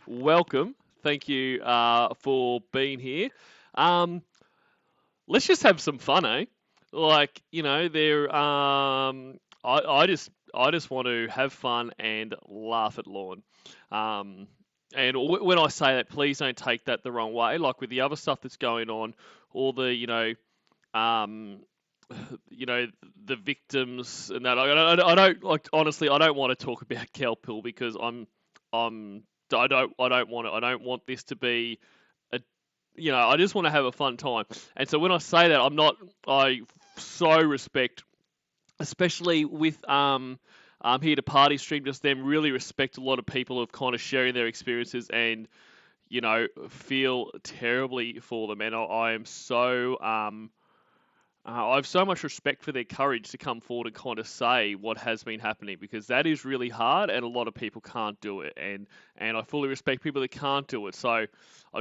Welcome. Thank you for being here. Let's just have some fun, eh? Like, I just want to have fun and laugh at Lorne. And when I say that, please don't take that the wrong way. Like with the other stuff that's going on, all the um, the victims and that. I don't like honestly. I don't want to talk about Kelpill because I don't want this to be I just want to have a fun time. And so when I say that, I so respect, especially with here to party stream just then, really respect a lot of people of kind of sharing their experiences and feel terribly for them. And I am so I have so much respect for their courage to come forward and kind of say what has been happening, because that is really hard and a lot of people can't do it. And I fully respect people that can't do it. So I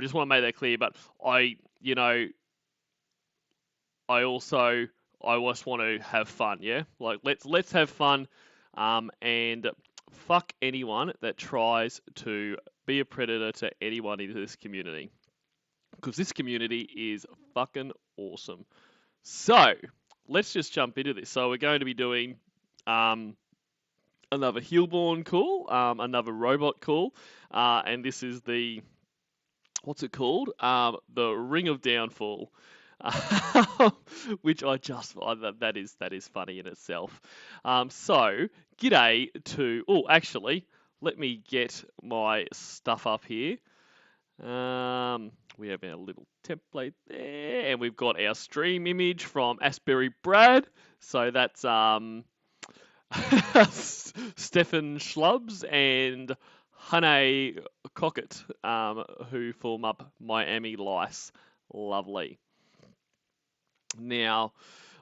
just want to make that clear. But I just want to have fun, yeah? Like let's have fun, and fuck anyone that tries to be a predator to anyone in this community, because this community is fucking awesome. So let's just jump into this. So we're going to be doing another Heelborne call, another robot call, and this is the what's it called? The Ring of Downfall. Which that is funny in itself. So g'day to. Oh, actually, let me get my stuff up here. We have our little template there, and we've got our stream image from AsburyBrad. So that's Stefan Schlubs and Hane Cockett, who form up Miami Lice. Lovely. Now,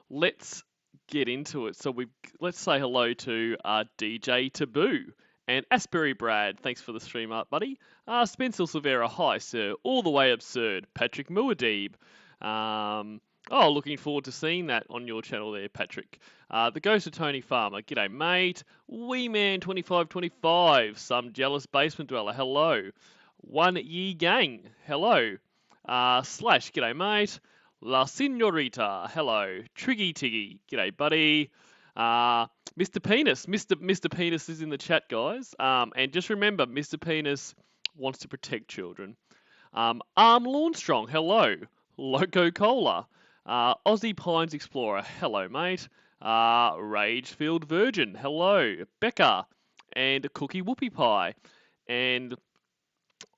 let's get into it. So let's say hello to DJ Taboo and AsburyBrad. Thanks for the stream up, buddy. Spencer Silvera, hi sir. All the way absurd. Patrick Muad'Dib. Looking forward to seeing that on your channel there, Patrick. The Ghost of Tony Farmer, g'day mate. Weeman2525, some jealous basement dweller, hello. One Ye Gang, hello. Slash, g'day mate. La Senorita, hello. Triggy Tiggy, g'day buddy. Mr. Penis, Mr. Penis is in the chat, guys. And just remember, Mr. Penis wants to protect children. Lornestrong, hello. Loco Cola. Aussie Pines Explorer, hello mate. Ragefield Virgin, hello. Becca and Cookie Whoopie Pie. And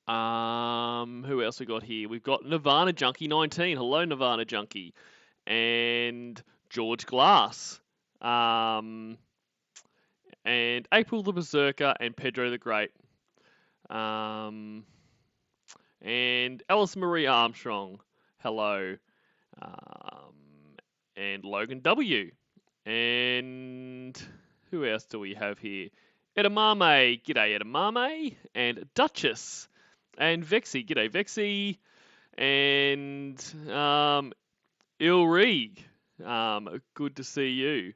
who else we got here? We've got Nirvana Junkie 19. Hello, Nirvana Junkie. And George Glass. And April the Berserker and Pedro the Great. And Alice Marie Armstrong. Hello. And Logan W. And who else do we have here? Edamame. G'day, Edamame. And Duchess. And Vexy, g'day Vexy, and Ilrig, good to see you.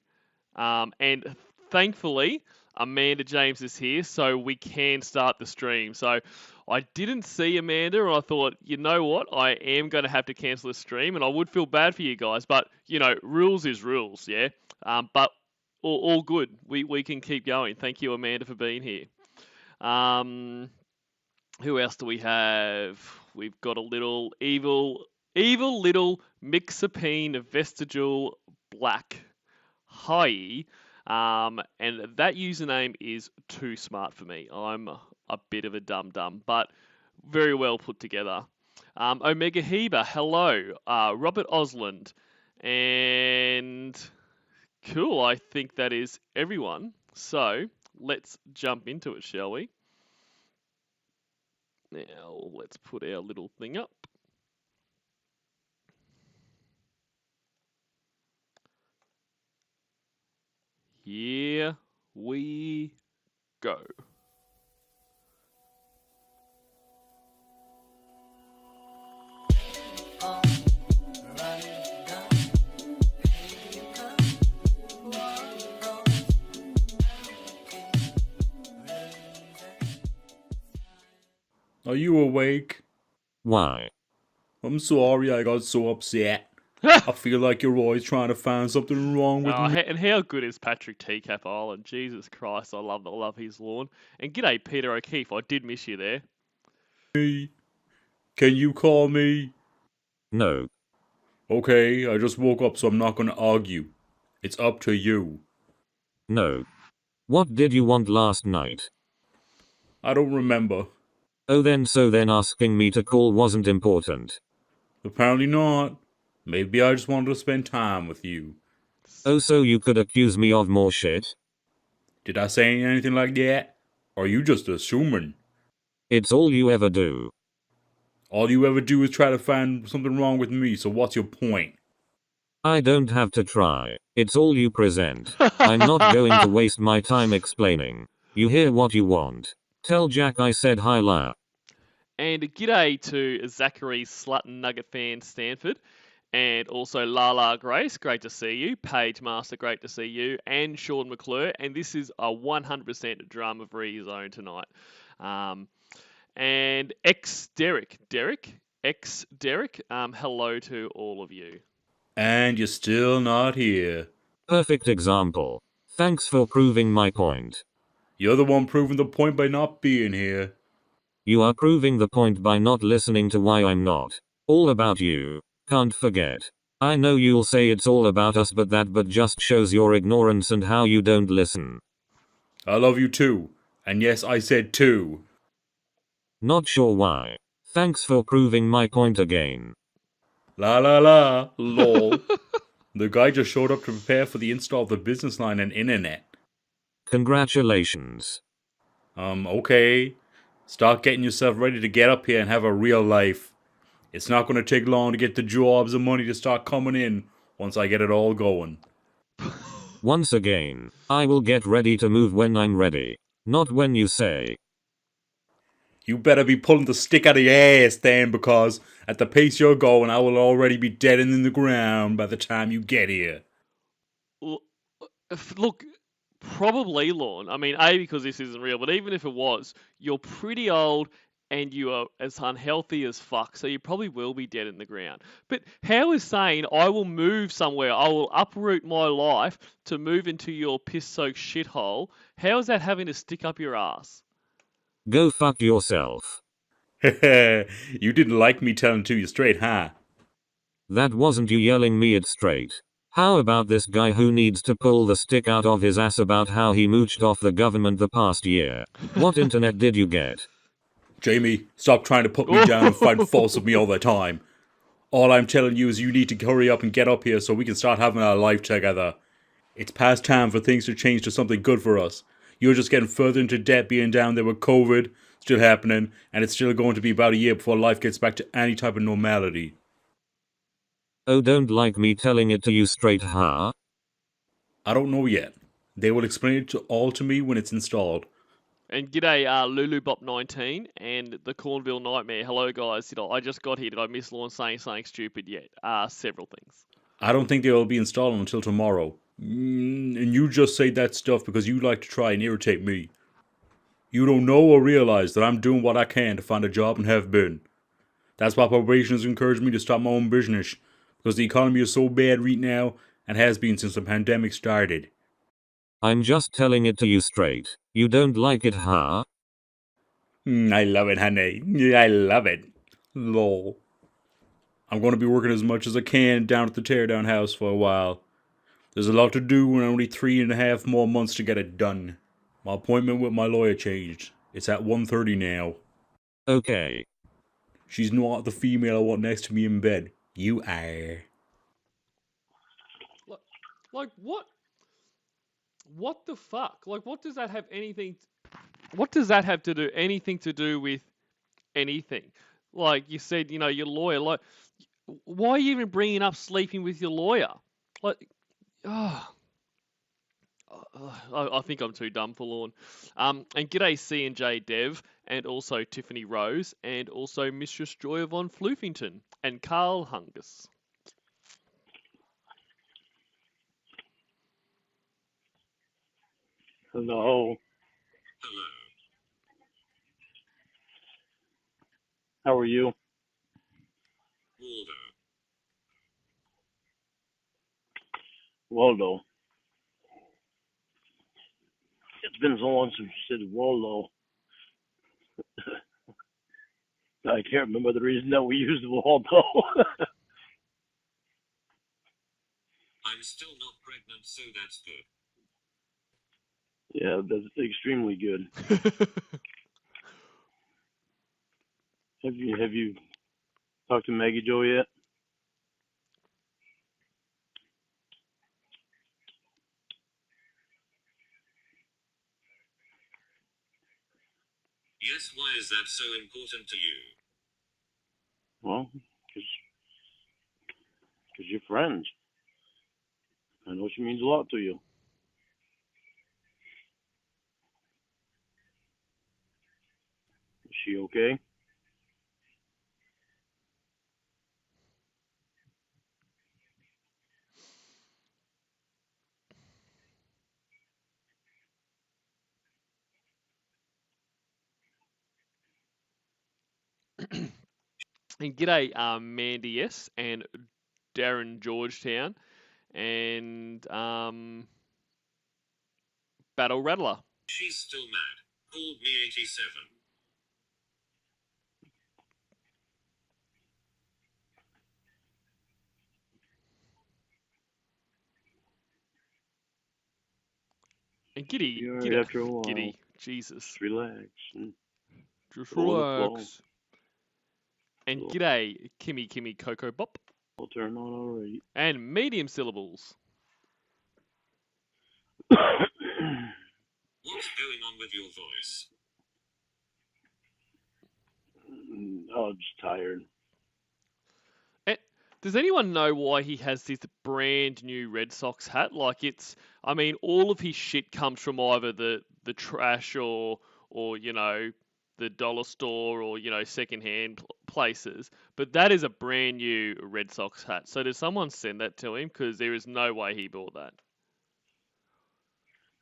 And thankfully, Amanda James is here, so we can start the stream. So I didn't see Amanda, and I thought, you know what, I am going to have to cancel the stream, and I would feel bad for you guys, but, rules is rules, yeah? But all good. We can keep going. Thank you, Amanda, for being here. Who else do we have? We've got a little evil little Mixapine Vestigial Black. Hi. And that username is too smart for me. I'm a bit of a dum-dum, but very well put together. Omega Heber, hello. Robert Osland. And cool, I think that is everyone. So let's jump into it, shall we? Now, let's put our little thing up. Here we go. Are you awake? Why? I'm sorry I got so upset. I feel like you're always trying to find something wrong with me. And how good is Patrick Teacup Island? Jesus Christ, I love his lawn. And g'day, Peter O'Keefe. I did miss you there. Can you call me? No. Okay, I just woke up so I'm not gonna argue. It's up to you. No. What did you want last night? I don't remember. Oh then asking me to call wasn't important. Apparently not. Maybe I just wanted to spend time with you. Oh so you could accuse me of more shit? Did I say anything like that? Or are you just assuming? It's all you ever do. All you ever do is try to find something wrong with me, so what's your point? I don't have to try. It's all you present. I'm not going to waste my time explaining. You hear what you want. Tell Jack I said hi la. And g'day to Zachary Slutton Nugget fan Stanford. And also Lala Grace, great to see you. Paige Master, great to see you. And Sean McClure. And this is a 100% drama-free zone tonight. And Derek, hello to all of you. And you're still not here. Perfect example. Thanks for proving my point. You're the one proving the point by not being here. You are proving the point by not listening to why I'm not. All about you. Can't forget. I know you'll say it's all about us but just shows your ignorance and how you don't listen. I love you too. And yes, I said too. Not sure why. Thanks for proving my point again. La la la, lol. The guy just showed up to prepare for the install of the business line and internet. Congratulations. Okay. Start getting yourself ready to get up here and have a real life. It's not gonna take long to get the jobs and money to start coming in once I get it all going. Once again, I will get ready to move when I'm ready. Not when you say. You better be pulling the stick out of your ass then, because at the pace you're going, I will already be dead and in the ground by the time you get here. Look, probably Lorne. I mean, A, because this isn't real, but even if it was, you're pretty old and you are as unhealthy as fuck, so you probably will be dead in the ground. But how is saying I will move somewhere, I will uproot my life to move into your piss-soaked shithole, how is that having to stick up your ass? Go fuck yourself. You didn't like me telling to you straight, huh? That wasn't you yelling me it straight. How about this guy who needs to pull the stick out of his ass about how he mooched off the government the past year? What internet did you get? Jamie, stop trying to put me down and fight false with me all the time. All I'm telling you is you need to hurry up and get up here so we can start having our life together. It's past time for things to change to something good for us. You're just getting further into debt being down there with COVID still happening, and it's still going to be about a year before life gets back to any type of normality. Oh, don't like me telling it to you straight, huh? I don't know yet. They will explain it all to me when it's installed. And g'day, LuluBop19 and the Cornville Nightmare. Hello, guys. I just got here. Did I miss Lorne saying something stupid yet? Several things. I don't think they will be installed until tomorrow. And you just say that stuff because you like to try and irritate me. You don't know or realize that I'm doing what I can to find a job and have been. That's why probation has encouraged me to start my own business, because the economy is so bad right now and has been since the pandemic started. I'm just telling it to you straight. You don't like it, huh? I love it, honey. I love it. Lol. I'm going to be working as much as I can down at the teardown house for a while. There's a lot to do and only 3.5 more months to get it done. My appointment with my lawyer changed. It's at 1:30 now. Okay. She's not the female I want next to me in bed. You are. Like what? What the fuck? Like, what does that have anything? What does that have to do anything to do with anything? Like you said, your lawyer. Like, why are you even bringing up sleeping with your lawyer? Like, oh, I think I'm too dumb for Lorne. And g'day C and J Dev, and also Tiffany Rose, and also Mistress Joy von Floofington, and Carl Hungus. Hello. How are you? Waldo. It's been so long since you said Waldo. I can't remember the reason that we used Waldo. I'm still not pregnant, so that's good. Yeah, that's extremely good. Have you talked to Maggie Joe yet? Yes, why is that so important to you? Well, because you're friends. I know she means a lot to you. Is she okay? And g'day, Mandy S and Darren Georgetown and Battle Rattler. She's still mad. Called me 87. And Giddy, You're Giddy, after a while. Giddy, Jesus. Just relax and Just go with the flow. relax. And g'day, Kimmy Coco Bop. I'll turn on already. And medium syllables. What's going on with your voice? Oh, I'm just tired. And does anyone know why he has this brand new Red Sox hat? Like I mean, all of his shit comes from either the trash or you know, the dollar store or you know, secondhand places. But that is a brand new Red Sox hat. So did someone send that to him? Because there is no way he bought that.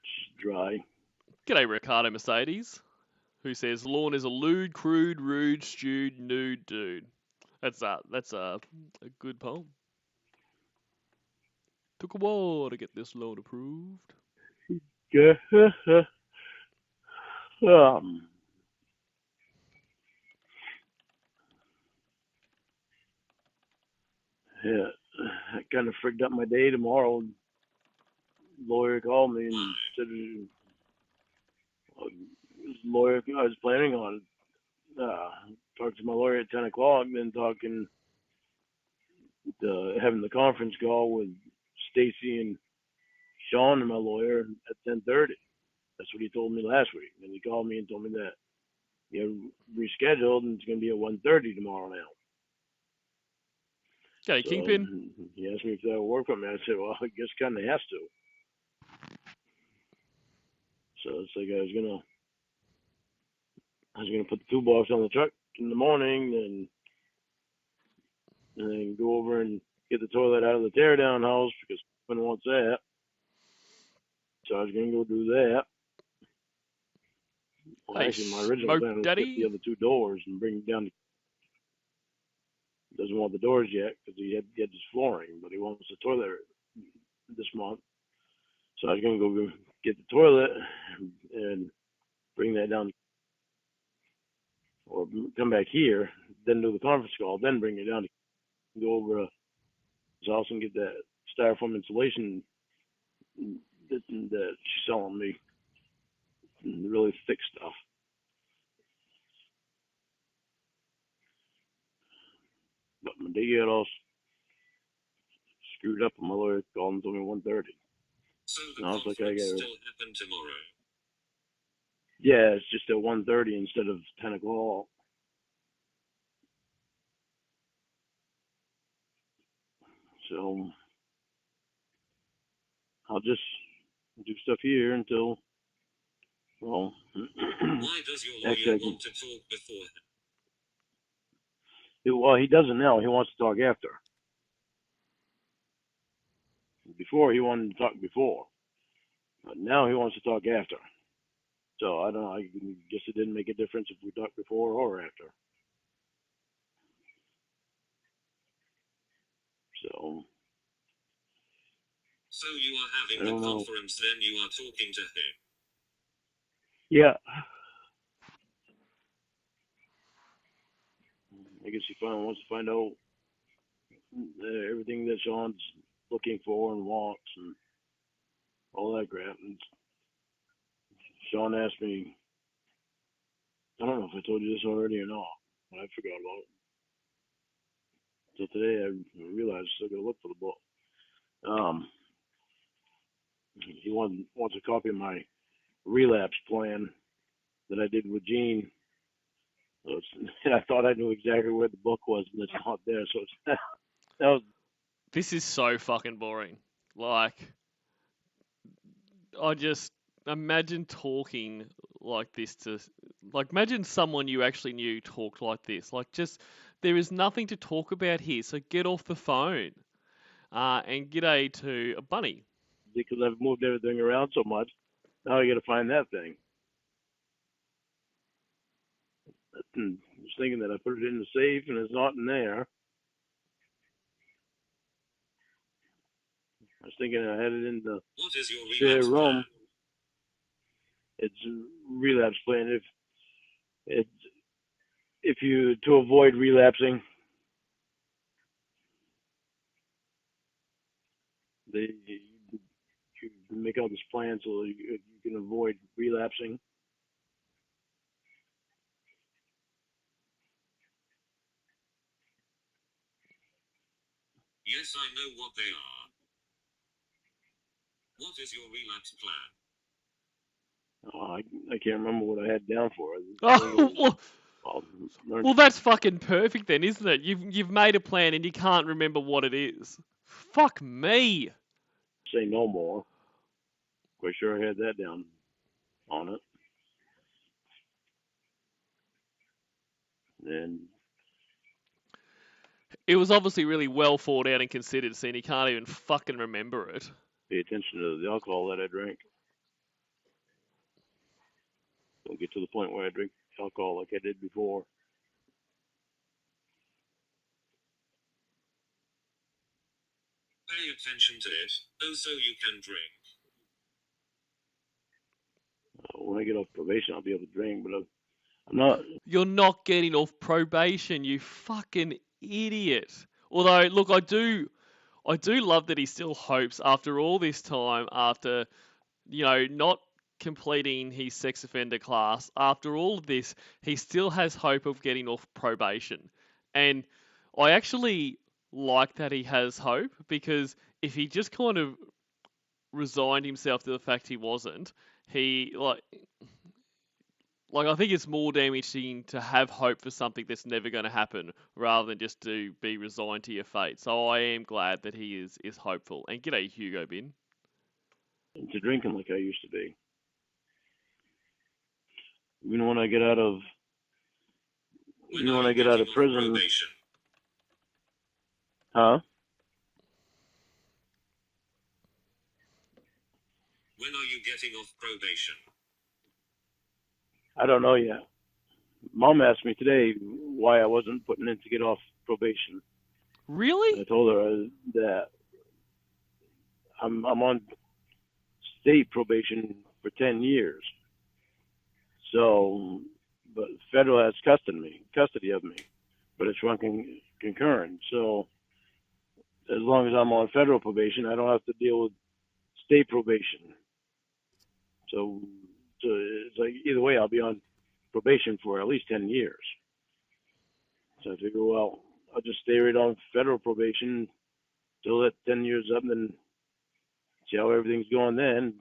Just dry. G'day, Ricardo Mercedes, who says Lorne is a lewd, crude, rude, stewed, nude dude. That's a good poem. Took a while to get this loan approved. Yeah. Yeah, I kind of frigged up my day tomorrow. Lawyer called me and said lawyer I was planning on talking to my lawyer at 10 o'clock, then having the conference call with Stacy and Sean and my lawyer at 10:30. That's what he told me last week. And he called me and told me that rescheduled and it's going to be at 1:30 tomorrow now. Okay, Kingpin. He asked me if that would work for me. I said, well, I guess kind of has to. So it's like I was gonna put the toolbox on the truck in the morning and then go over and get the toilet out of the teardown house because no one wants that. So I was gonna go do that. Well, Hey, actually, my original plan was to get the other two doors and bring it down. Doesn't want the doors yet because he had his flooring, but he wants the toilet this month. So I was gonna go get the toilet and bring that down, or come back here, then do the conference call, then bring it down to go over to his house and get that styrofoam insulation that she's selling me, the really thick stuff. But my day got all screwed up, and my lawyer called and told me 1:30. So and I was like, I still happen tomorrow. Yeah, it's just at 1:30 instead of 10 o'clock. So I'll just do stuff here until, well, why does your lawyer want to talk beforehand? Well, he doesn't now. He wants to talk after. Before, he wanted to talk before. But now he wants to talk after. So I don't know. I guess it didn't make a difference if we talked before or after. So you are having I don't the know. conference, then you are talking to him. Yeah. I guess he finally wants to find out everything that Sean's looking for and wants and all that crap. And Sean asked me, I don't know if I told you this already or not, but I forgot about it. So today I realized I still got to look for the book. He wants a copy of my relapse plan that I did with Gene. So and I thought I knew exactly where the book was, and it's not there. So it's that was This is so fucking boring. Like, I just imagine talking like this to, like, imagine someone you actually knew talked like this. Like, just, there is nothing to talk about here, so get off the phone. And g'day to a bunny. because I've moved everything around so much. Now I got to find that thing. And I was thinking that I put it in the safe, and it's not in there. I was thinking I had it in the What is your spare relapse room. plan? It's a relapse plan. If you to avoid relapsing, you make out this plan so you can avoid relapsing. Yes, I know what they are. What is your relapse plan? I can't remember what I had down for it. Oh, Well, well, that's fucking perfect then, isn't it? You've made a plan and you can't remember what it is. Fuck me. say no more. Quite sure I had that down on it. And It was obviously really well thought out and considered, seeing you can't even fucking remember it. pay attention to the alcohol that I drink. Don't get to the point where I drink alcohol like I did before. Pay attention to it, oh so you can drink. When I get off probation, I'll be able to drink, but I'm not. You're not getting off probation, you fucking idiot. Although, look, I do love that he still hopes after all this time, after, not completing his sex offender class, after all of this, he still has hope of getting off probation. And I actually like that he has hope, because if he just kind of resigned himself to the fact he wasn't, he, I think it's more damaging to have hope for something that's never going to happen rather than just to be resigned to your fate. So I am glad that he is hopeful. And g'day, Hugo Bin. Into drinking like I used to be. Even when I get out of prison, probation? huh? When are you getting off probation? I don't know yet. Mom asked me today why I wasn't putting in to get off probation. Really? I told her that I'm on state probation for 10 years. So, but federal has custody of me, but it's run concurrent. So, as long as I'm on federal probation, I don't have to deal with state probation. So it's like either way, I'll be on probation for at least 10 years. So I figure, well, I'll just stay right on federal probation till that 10 years up, and then see how everything's going then.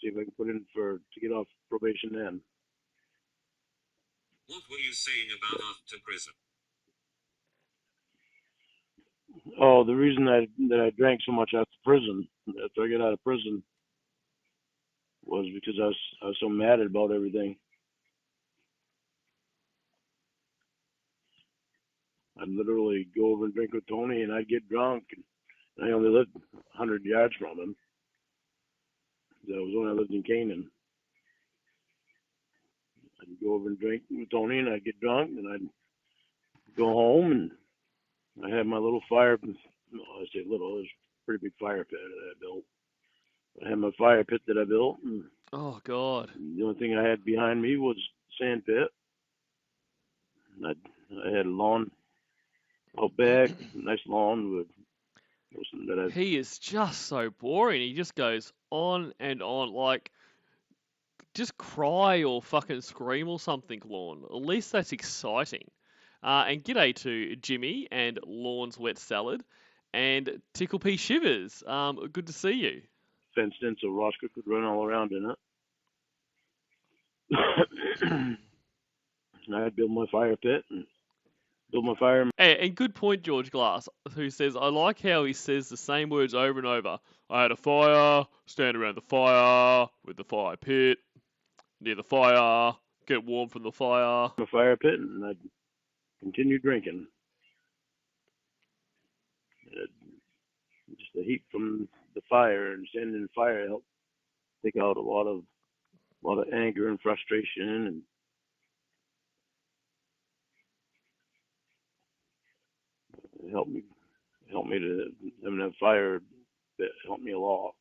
See if I can put in to get off probation then. What were you saying about after prison? Oh, the reason that I drank so much after I got out of prison, was because I was so mad about everything. I'd literally go over and drink with Tony, and I'd get drunk. And I only lived 100 yards from him. That was when I lived in Canaan. I'd go over and drink with Tony, and I'd get drunk, and I'd go home, and I had my little I say little, it was a pretty big fire pit that I built. I had my fire pit that I built, and Oh God. the only thing I had behind me was sand pit. And I had a lawn out back, nice lawn with that I. He is just so boring. He just goes on and on. Like, just cry or fucking scream or something, Lorne. At least that's exciting. And g'day to Jimmy and Lorne's Wet Salad and Tickle P Shivers. Good to see you. Fenced in so Roscoe could run all around in it. And I had built my fire pit and built my fire. And good point, George Glass, who says, I like how he says the same words over and over. I had a fire, stand around the fire, with the fire pit, near the fire, get warm from the fire. My fire pit, and I'd continue drinking. Just the heat from the fire and standing in the fire helped take out a lot of anger and frustration, and it helped me to having that fire that helped me a lot.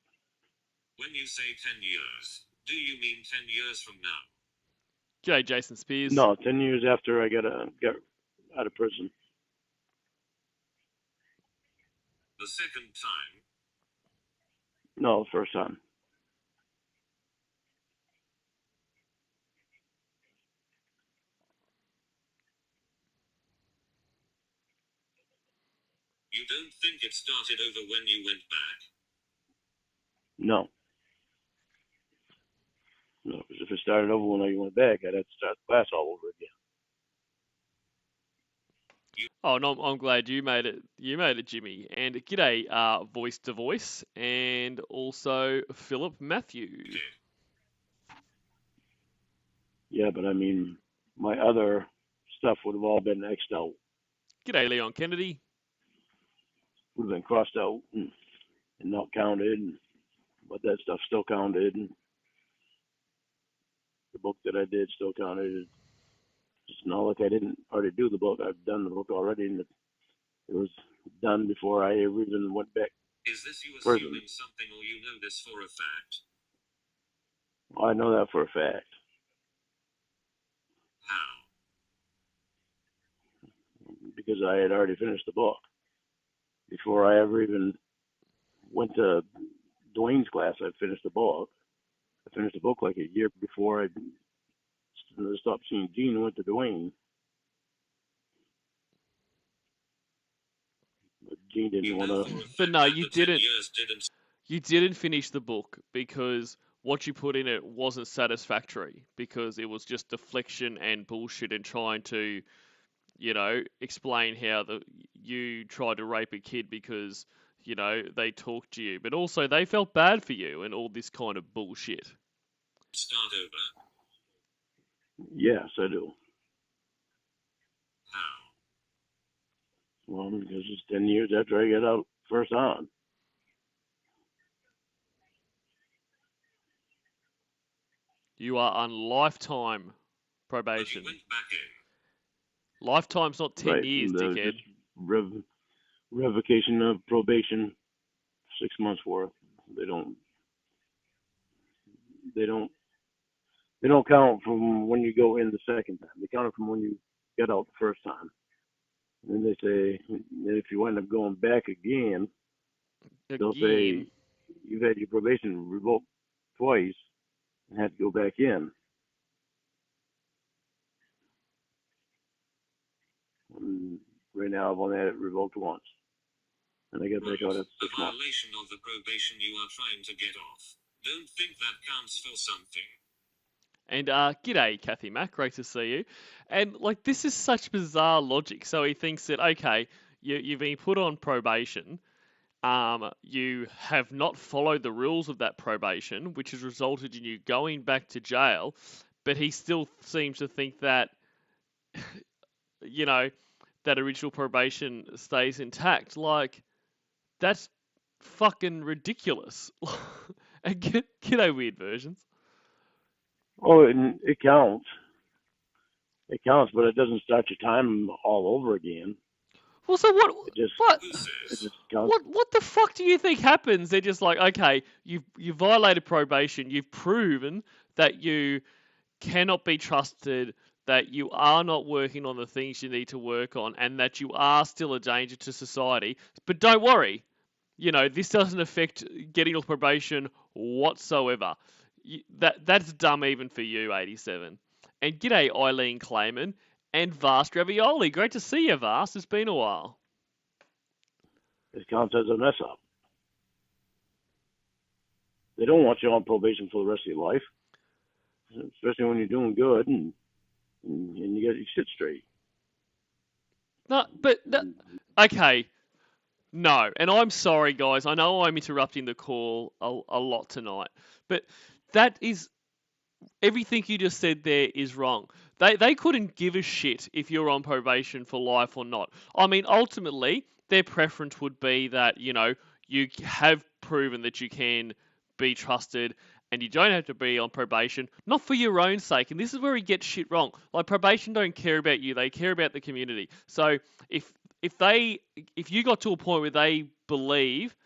When you say 10 years, do you mean 10 years from now? G'day, Jason Spears. No, 10 years after I got out of prison. The second time? No, the first time. You don't think it started over when you went back? No. No, because if it started over when I went back, I'd have to start the class all over again. Oh no, I'm glad you made it. You made it, Jimmy. And g'day, Voice to Voice, and also Philip Matthew. Yeah, but I mean, my other stuff would have all been X'd out. G'day, Leon Kennedy. Would have been crossed out and not counted, but that stuff still counted. And the book that I did still counted. It's not like I didn't already do the book. I've done the book already, and it was done before I ever even went back. Is this you prison. assuming something, or you know this for a fact? I know that for a fact. How? Because I had already finished the book. Before I ever even went to Dwayne's class, I finished the book. I finished the book like a year before I stopped seeing Gene and went to Dwayne. But Gene didn't want to. But no, you didn't. You didn't finish the book because what you put in it wasn't satisfactory, because it was just deflection and bullshit and trying to, you know, explain how you tried to rape a kid because, you know, they talked to you, but also they felt bad for you and all this kind of bullshit. Start over. Yes, I do. How? Well, because it's 10 years after I got out first on. You are on lifetime probation. But you went back in. Lifetime's not 10 Right, years, dickhead. Revocation of probation, 6 months worth. They don't count from when you go in the second time. They count it from when you get out the first time. And then they say if you end up going back again, they'll say you've had your probation revoked twice and had to go back in. And right now I've only had it revoked once. And I get back out at 6 months. A violation of the probation you are trying to get off. Don't think that counts for something. And g'day, Kathy Mack, great to see you. And like, this is such bizarre logic. So he thinks that, okay, you've been put on probation. You have not followed the rules of that probation, which has resulted in you going back to jail. But he still seems to think that, you know, that original probation stays intact. Like, that's fucking ridiculous. And g'day, weird versions. Oh, it counts. It counts, but it doesn't start your time all over again. Well, so what? It just What? it just comes. What the fuck do you think happens? They're just like, okay, you violated probation. You've proven that you cannot be trusted, that you are not working on the things you need to work on, and that you are still a danger to society. But don't worry, this doesn't affect getting off probation whatsoever. That's dumb even for you, 87. And g'day, Eileen Clayman and Vast Ravioli. Great to see you, Vast. It's been a while. It counts as a mess up. They don't want you on probation for the rest of your life, especially when you're doing good and you get your shit straight. No, okay. No, and I'm sorry, guys. I know I'm interrupting the call a lot tonight, but that is everything you just said there is wrong. They couldn't give a shit if you're on probation for life or not. I mean, ultimately, their preference would be that, you have proven that you can be trusted and you don't have to be on probation, not for your own sake. And this is where he gets shit wrong. Like, probation don't care about you, they care about the community. So if you got to a point where they believe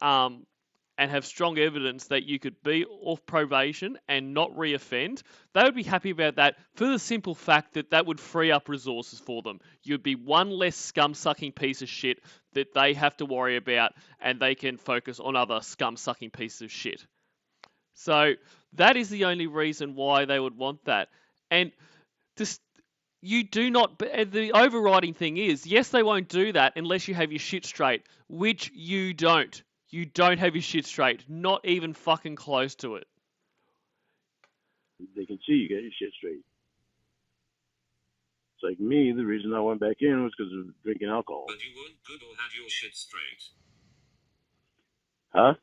and have strong evidence that you could be off probation and not reoffend, they would be happy about that for the simple fact that that would free up resources for them. You'd be one less scum-sucking piece of shit that they have to worry about, and they can focus on other scum-sucking pieces of shit. So that is the only reason why they would want that. And you do not, the overriding thing is, yes, they won't do that unless you have your shit straight, which you don't. You don't have your shit straight. Not even fucking close to it. They can see you get your shit straight. It's like me, the reason I went back in was because of drinking alcohol. But you weren't good or had your shit straight. Huh?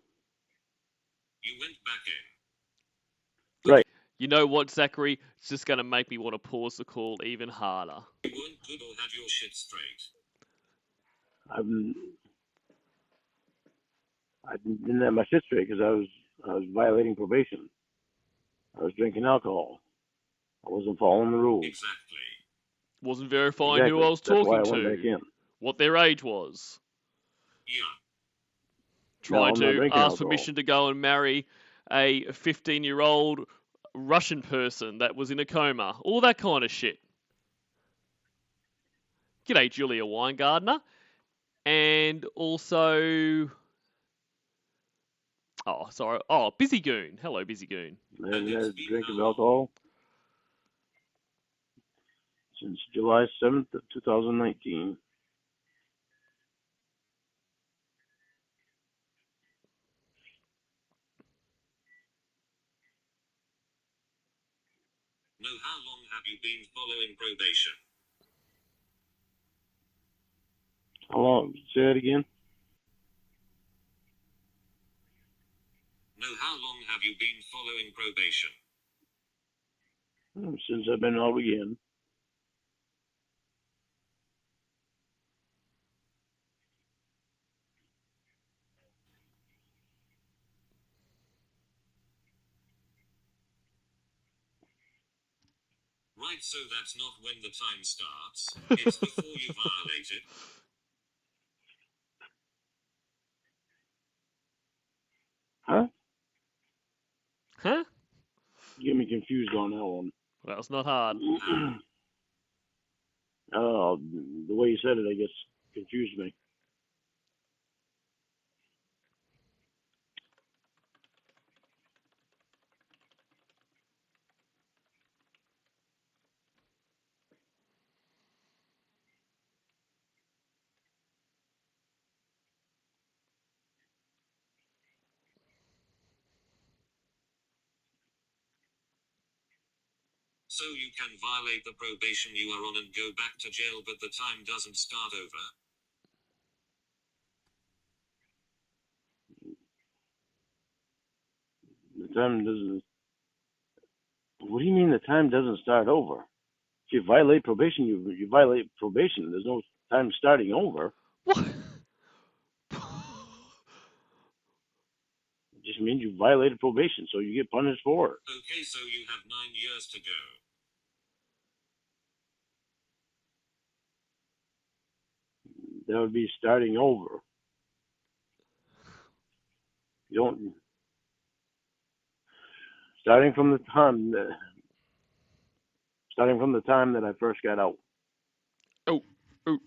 You went back in. Right. You know what, Zachary? It's just going to make me want to pause the call even harder. You weren't good or had your shit straight. I didn't have my shit straight because I was violating probation. I was drinking alcohol. I wasn't following the rules. Exactly. Wasn't verifying who I was That's talking why I went back to, in. what their age was. Yeah. Trying No, I'm to not ask alcohol. permission to go and marry a 15-year-old Russian person that was in a coma. All that kind of shit. G'day, Julia Weingartner. And also... Oh, sorry. Oh, Busy Goon. Hello, Busy Goon. I haven't had a drink of alcohol since July 7th of 2019. No, how long have you been following probation? How long? Say that again? No, how long have you been following probation? Since I've been out again. Right, so that's not when the time starts. It's before you violated. Huh? Huh? You get me confused on that one. Well, it's not hard. The way you said it, I guess, confused me. So you can violate the probation you are on and go back to jail, but the time doesn't start over. The time doesn't... What do you mean the time doesn't start over? If you violate probation, you violate probation. There's no time starting over. What? It just means you violated probation, so you get punished for it. Okay, so you have 9 years to go. That would be starting over. You don't. Starting from the time that I first got out. Oh, oh.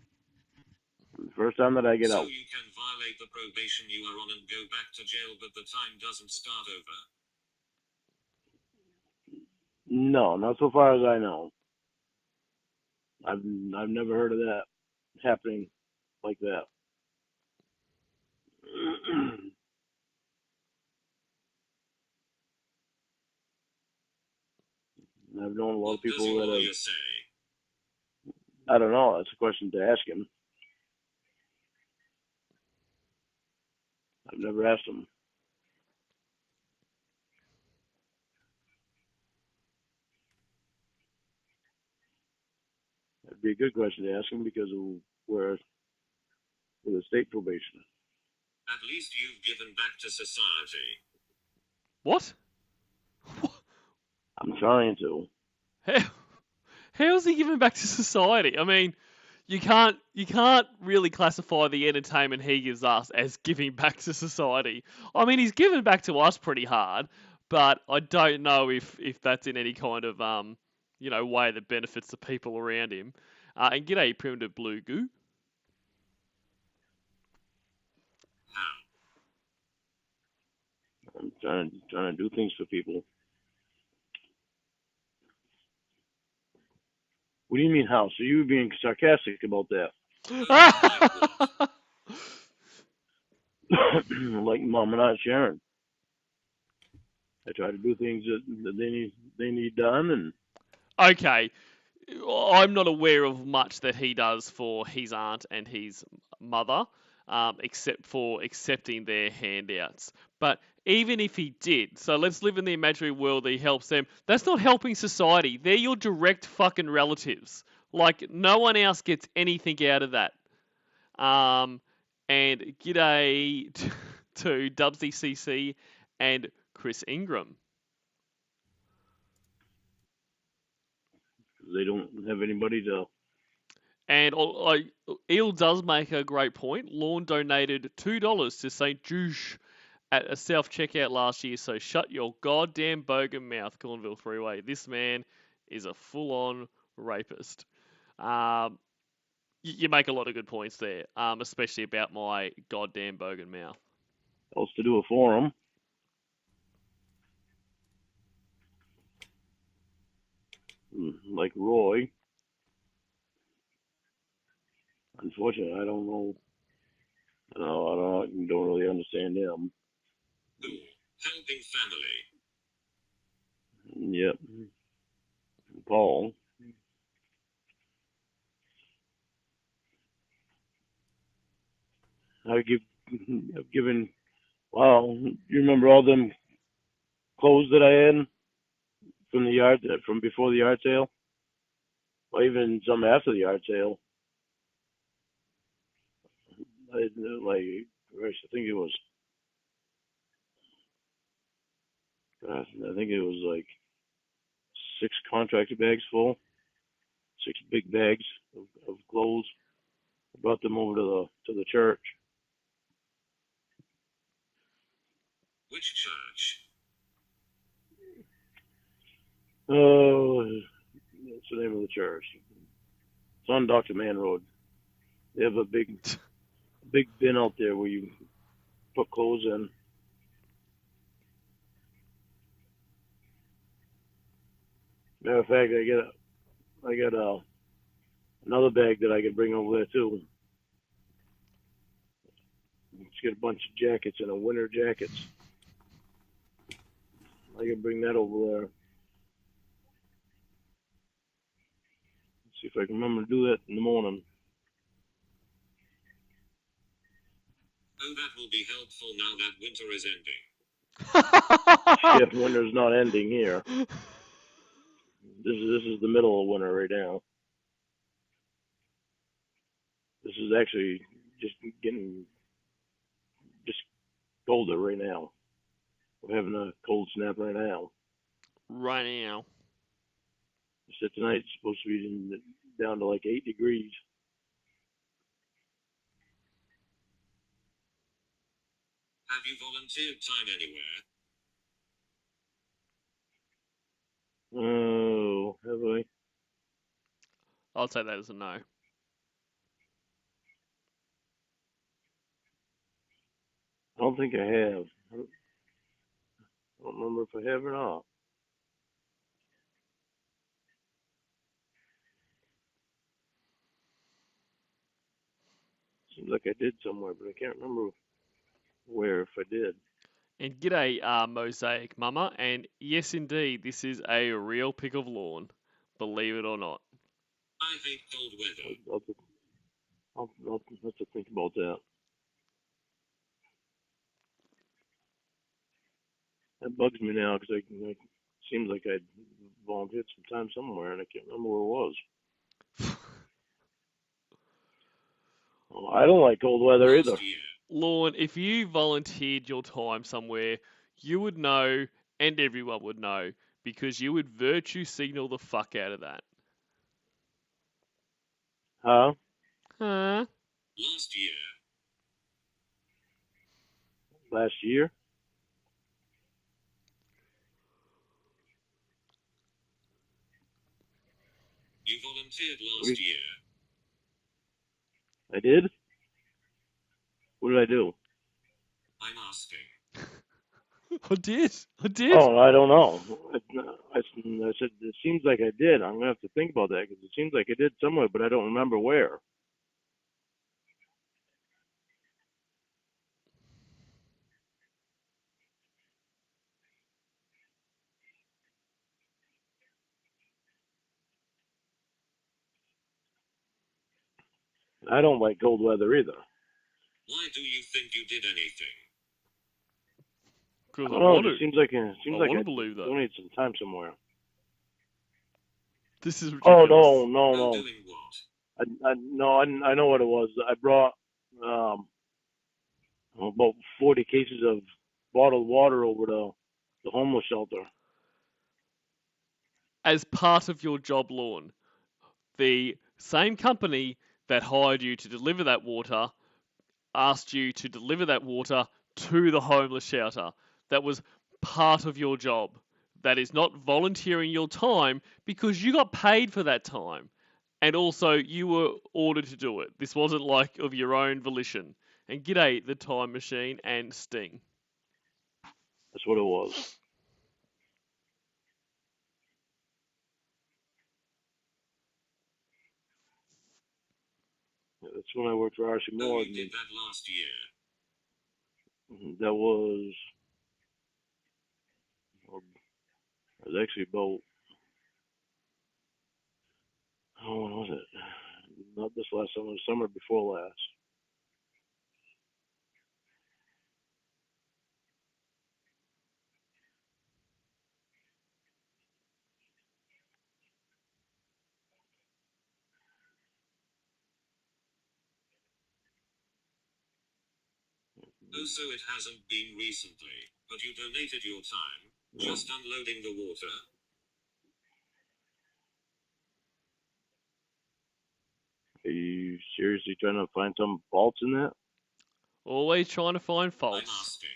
The first time that I get out. So you can violate the probation you are on and go back to jail, but the time doesn't start over? No, not so far as I know. I've never heard of that happening like that. I've known a lot of people that have. Say? I don't know. That's a question to ask him. I've never asked him. That'd be a good question to ask him because of where with the state probation. At least you've given back to society. What? I'm trying to. How's he giving back to society? I mean, you can't really classify the entertainment he gives us as giving back to society. I mean, he's given back to us pretty hard, but I don't know if that's in any kind of way that benefits the people around him. And g'day, primitive blue goo. I'm trying to do things for people. What do you mean how? So you were being sarcastic about that. Like Mom and Aunt Sharon. I try to do things that they need done, and Okay, I'm not aware of much that he does for his aunt and his mother, except for accepting their handouts. But even if he did, so let's live in the imaginary world that he helps them, that's not helping society. They're your direct fucking relatives. Like, no one else gets anything out of that. And g'day to Dubsy CC and Chris Ingram. they don't have anybody to. And Eel does make a great point. Lorne donated $2 to St. Juge at a self-checkout last year, so shut your goddamn bogan mouth, Cornville Freeway. This man is a full-on rapist. You make a lot of good points there, especially about my goddamn bogan mouth. Else to do a forum. Like Roy. Unfortunately, I don't know. I don't really understand him. Helping family. Yep. Paul. I've given. Wow, you remember all them clothes that I had from the yard, from before the yard sale? Or even some after the yard sale. I think it was. I think it was like 6 contractor bags full, 6 big bags of clothes. I brought them over to the church. Which church? Oh, what's the name of the church? It's on Dr. Mann Road. They have a big bin out there where you put clothes in. Matter of fact, I got another bag that I could bring over there too. It's got a bunch of jackets and a winter jackets. I can bring that over there. See if I can remember to do that in the morning. Oh, that will be helpful now that winter is ending. Shit, winter's not ending here. This is the middle of winter right now. This is actually just getting colder right now. We're having a cold snap right now. Right now. So tonight it's supposed to be down to like 8 degrees. Have you volunteered time anywhere? Oh, have I? I'll take that as a no. I don't think I have. I don't remember if I have or not. Seems like I did somewhere, but I can't remember where, if I did. And g'day, Mosaic Mama. And yes, indeed, this is a real pick of Lorne. Believe it or not. I hate cold weather. I'll have to think about that. That bugs me now because it seems like I volunteered some time somewhere and I can't remember where it was. I don't like cold weather either. Lorne, if you volunteered your time somewhere, you would know, and everyone would know, because you would virtue signal the fuck out of that. Huh? Huh? Last year. Last year? You volunteered last year. I did? What did I do? I'm asking. I did. Oh, I don't know. I said, it seems like I did. I'm going to have to think about that because it seems like I did somewhere, but I don't remember where. I don't like cold weather either. Why do you think you did anything? Because I I don't know. want It to. just seems like I believe that. donated some time somewhere. This is Oh ridiculous. no. Doing what? I know what it was. I brought about 40 cases of bottled water over to the homeless shelter. As part of your job, Lorne, the same company that hired you to deliver that water asked you to deliver that water to the homeless shelter. That was part of your job. That is not volunteering your time because you got paid for that time. And also, you were ordered to do it. This wasn't like of your own volition. And g'day, the time machine and Sting. That's what it was. That's when I worked for RC Moore. You did that last year. That was actually about, when was it? Not this last summer, the summer before last. Oh, so it hasn't been recently, but you donated your time, just unloading the water? Are you seriously trying to find some faults in that? Always trying to find I'm faults. asking.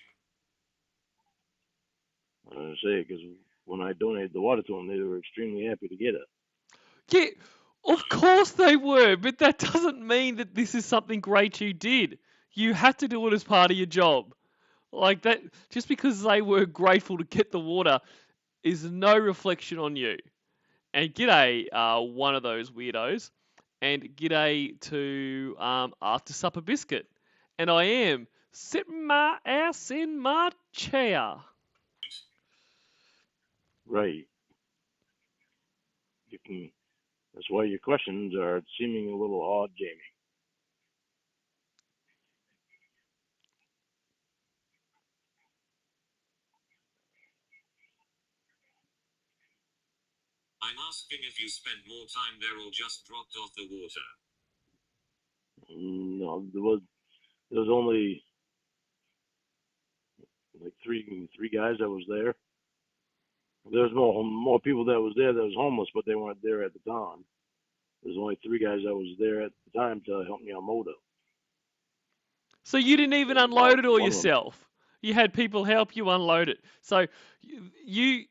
I was going to say, because when I donated the water to them, they were extremely happy to get it. Yeah, of course they were, but that doesn't mean that this is something great you did. You had to do it as part of your job. Like that, just because they were grateful to get the water is no reflection on you. And g'day, one of those weirdos. And g'day to After Supper Biscuit. And I am sitting my ass in my chair. Right. You can. That's why your questions are seeming a little odd, Jamie. I'm asking if you spent more time there or just dropped off the water. No, there was only like three guys that was there. There was more people that was there that was homeless, but they weren't there at the time. There's only three guys that was there at the time to help me unload it. So you didn't even unload it all yourself. You had people help you unload it. So you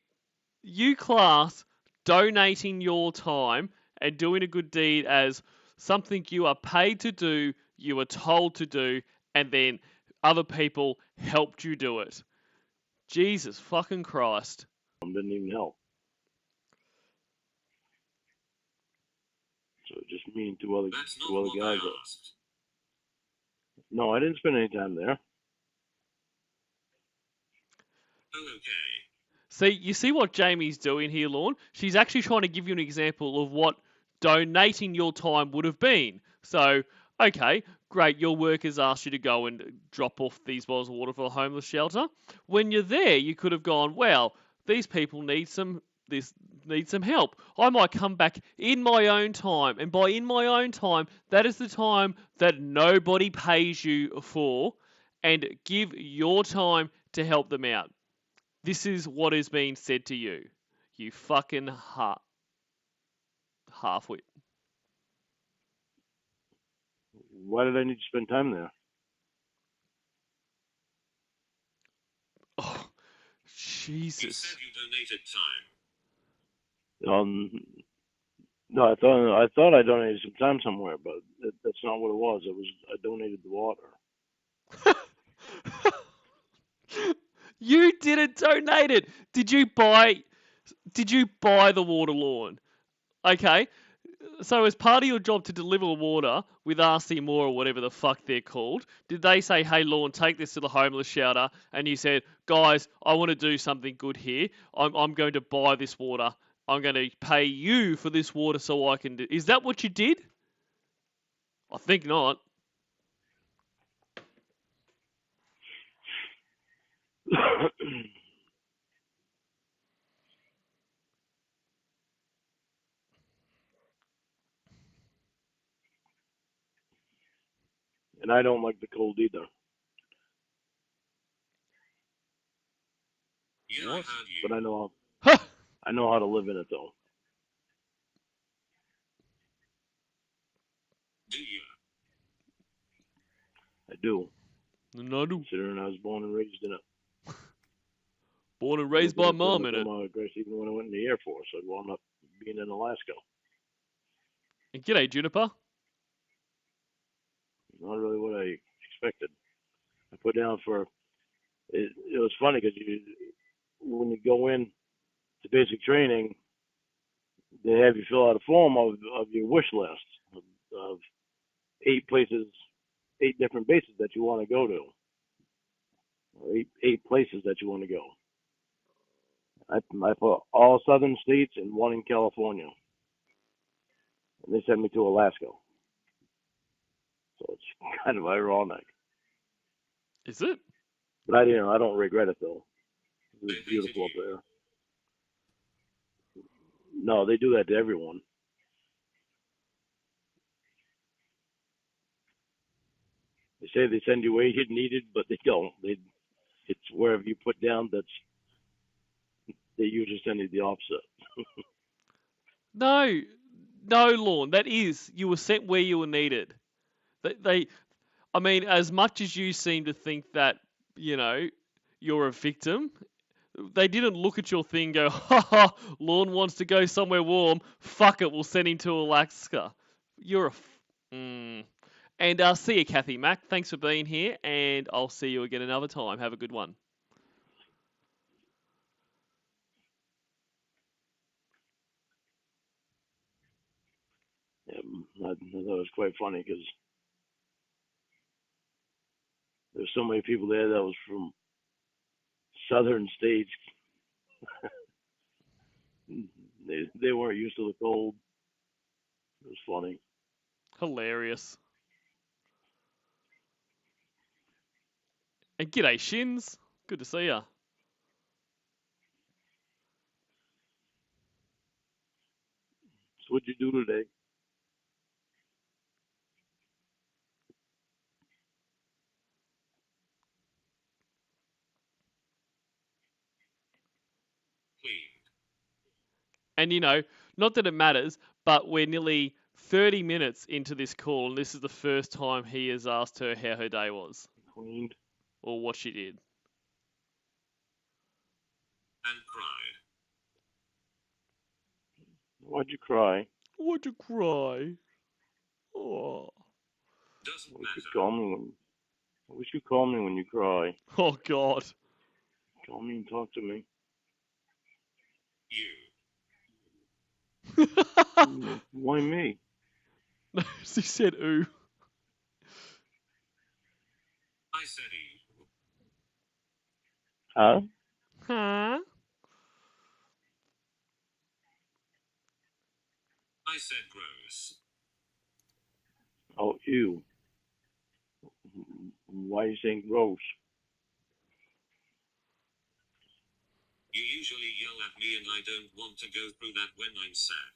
class donating your time and doing a good deed as something you are paid to do, you were told to do, and then other people helped you do it. Jesus fucking Christ. Didn't even help. So just me and two other guys. No, I didn't spend any time there. See, you see what Jamie's doing here, Lorne? She's actually trying to give you an example of what donating your time would have been. So, okay, great, your workers asked you to go and drop off these bottles of water for a homeless shelter. When you're there, you could have gone, well, these people need some help. I might come back in my own time, and by in my own time, that is the time that nobody pays you for, and give your time to help them out. This is what is being said to you. You fucking halfwit. Why did I need to spend time there? Oh, Jesus. You said you donated time. No, I thought I donated some time somewhere, but that's not what it was. I donated the water. You didn't donate it. Did you buy the water, Lorne? Okay. So as part of your job to deliver water with RC Moore or whatever the fuck they're called, did they say, hey, Lorne, take this to the homeless shelter? And you said, guys, I want to do something good here. I'm going to buy this water. I'm going to pay you for this water so I can do... Is that what you did? I think not. And I don't like the cold either. Yeah, I heard you. But I know Huh. I know how to live in it though. Do you? I do. No, no. Considering I was born and raised in it. Born and raised by mom in it. Even when I went in the Air Force, I wound up being in Alaska. And g'day, Juniper. Not really what I expected. I put down for it. It was funny because when you go in to basic training, they have you fill out a form of your wish list of 8 different bases that you want to go to, or eight places that you want to go. I put all southern states and 1 in California, and they sent me to Alaska. So it's kind of ironic. Is it? But I don't regret it though. It was beautiful up there. No, they do that to everyone. They say they send you where you're needed, but they don't. It's wherever you put down they usually send you the opposite. No, Lorne. That is, you were sent where you were needed. I mean, as much as you seem to think that, you're a victim, they didn't look at your thing and go, ha ha, Lorne wants to go somewhere warm. Fuck it, we'll send him to Alaska. You're a. And see you, Kathy Mack. Thanks for being here, and I'll see you again another time. Have a good one. Yeah, I thought it was quite funny because there's so many people there that was from southern states. They weren't used to the cold. It was funny. Hilarious. And g'day, Shins. Good to see ya. So what'd you do today? And not that it matters, but we're nearly 30 minutes into this call, and this is the first time he has asked her how her day was. Cleaned. Or what she did. and cried. Why'd you cry? Why'd you cry? Oh. Doesn't I matter. wish you call me when you cry. Oh, God. Call me and talk to me. You. Why me? No, he said ooh. I said you. Huh? Huh? I said gross. Oh, ew. Why are you saying gross? You usually yell at me and I don't want to go through that when I'm sad.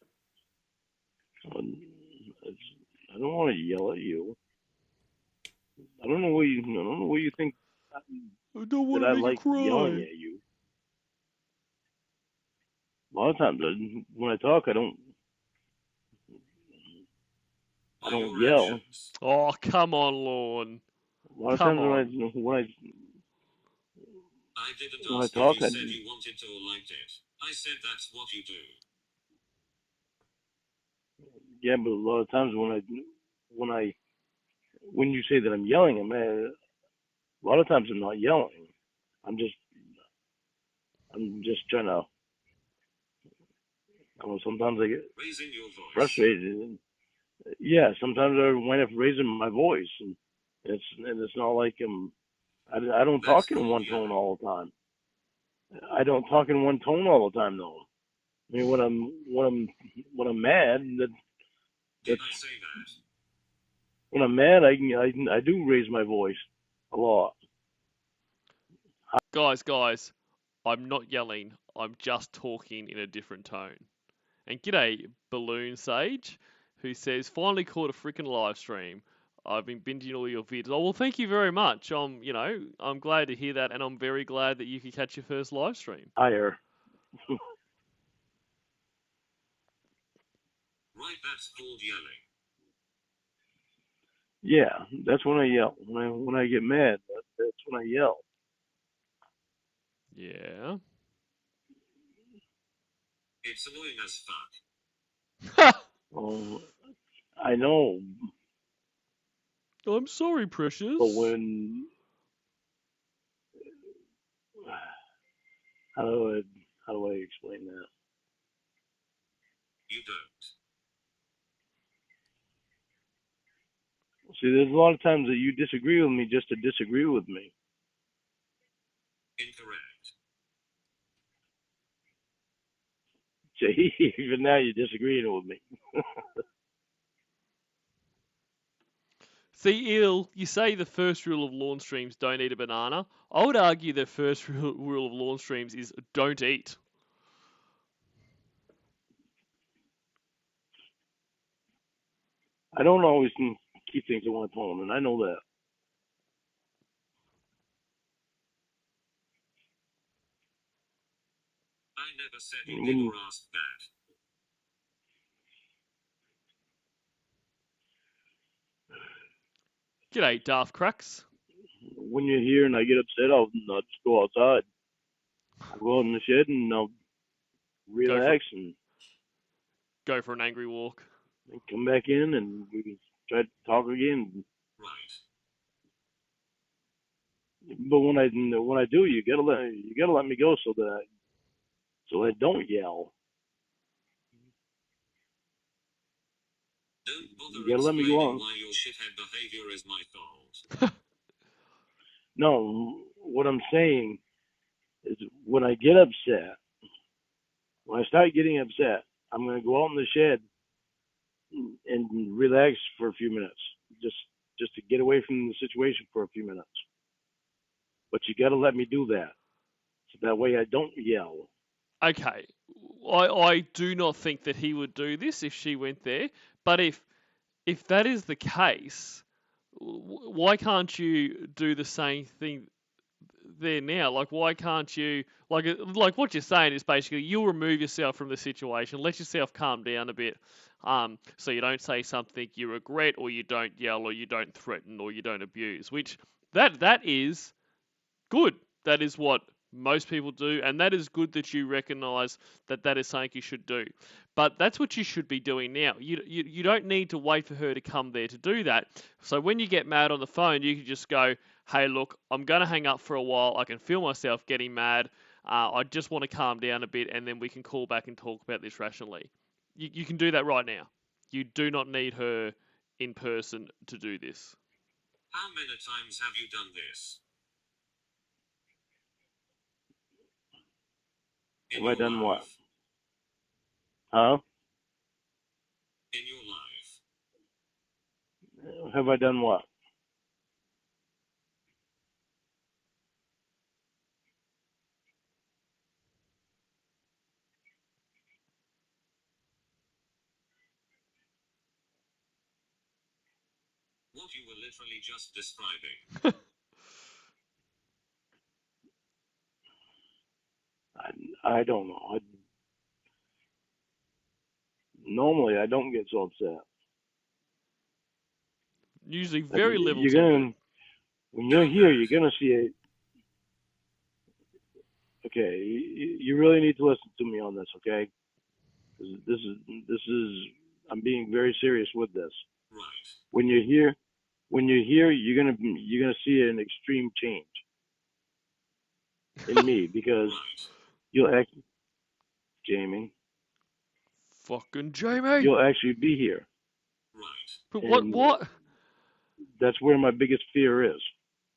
I don't want to yell at you. I don't know what you think I don't want that to I make you like yelling cry. at you. A lot of times when I talk, I don't Your yell. actions. Oh, come on, Lorne. A lot of Come times on. I didn't when I ask talk, if you said you wanted it or liked it. I said that's what you do. yeah, but a lot of times when you say that I'm yelling, a lot of times I'm not yelling. I'm just trying to. I don't know, sometimes I get Raising your voice. frustrated. And, yeah, sometimes I wind up raising my voice, and it's not like I don't talk in one tone all the time. I don't talk in one tone all the time, though. I mean, when I'm mad, Did I say that? when I'm mad, I do raise my voice a lot. Guys, I'm not yelling. I'm just talking in a different tone. And g'day, Balloon Sage, who says, finally caught a freaking live stream. I've been binging all your vids. Oh, well, thank you very much. I'm glad to hear that, and I'm very glad that you could catch your first live stream. Higher. Right, that's called yelling. Yeah, that's when I yell. When I get mad, that's when I yell. Yeah. It's annoying as fuck. Oh, I know, I'm sorry, Precious. but when how do I explain that? You don't. See, there's a lot of times that you disagree with me just to disagree with me. Incorrect. See, even now you're disagreeing with me. See, Eel, you say the first rule of lawn streams don't eat a banana. I would argue the first rule of lawn streams is don't eat. I don't always keep things in one tone, and I know that. I never said you did or asked that. G'day, Daft Cracks. When you're here and I get upset, I'll just go outside. I'll go out in the shed and I'll relax and Go for an angry walk. come back in and we can try to talk again. Right. But when I do, you gotta let me go so that I don't yell. Don't bother You gotta let me go on. why your shithead behavior is my fault. No, what I'm saying is when I get upset, when I start getting upset, I'm gonna go out in the shed and relax for a few minutes, just to get away from the situation for a few minutes. But you gotta let me do that, so that way I don't yell. Okay, I do not think that he would do this if she went there. But if that is the case, why can't you do the same thing there now? Like, why can't you, like what you're saying is basically you'll remove yourself from the situation, let yourself calm down a bit, so you don't say something you regret, or you don't yell, or you don't threaten, or you don't abuse. Which that is good. That is what Most people do, and that is good that you recognise that that is something you should do. But that's what you should be doing now. You don't need to wait for her to come there to do that. So when you get mad on the phone, you can just go, hey, look, I'm going to hang up for a while. I can feel myself getting mad. I just want to calm down a bit, and then we can call back and talk about this rationally. You can do that right now. You do not need her in person to do this. How many times have you done this? Have I done what? Huh? In your life. Have I done what? What you were literally just describing. I don't know. Normally, I don't get so upset. Usually But very level you're tempered. gonna, when you're here, you're gonna see it. Okay, you really need to listen to me on this, okay? This is. I'm being very serious with this. Right. When you're here, you're gonna see an extreme change in me because Right. you'll act, Jamie. Fucking Jamie. You'll actually be here. Right. But And what? that's where my biggest fear is.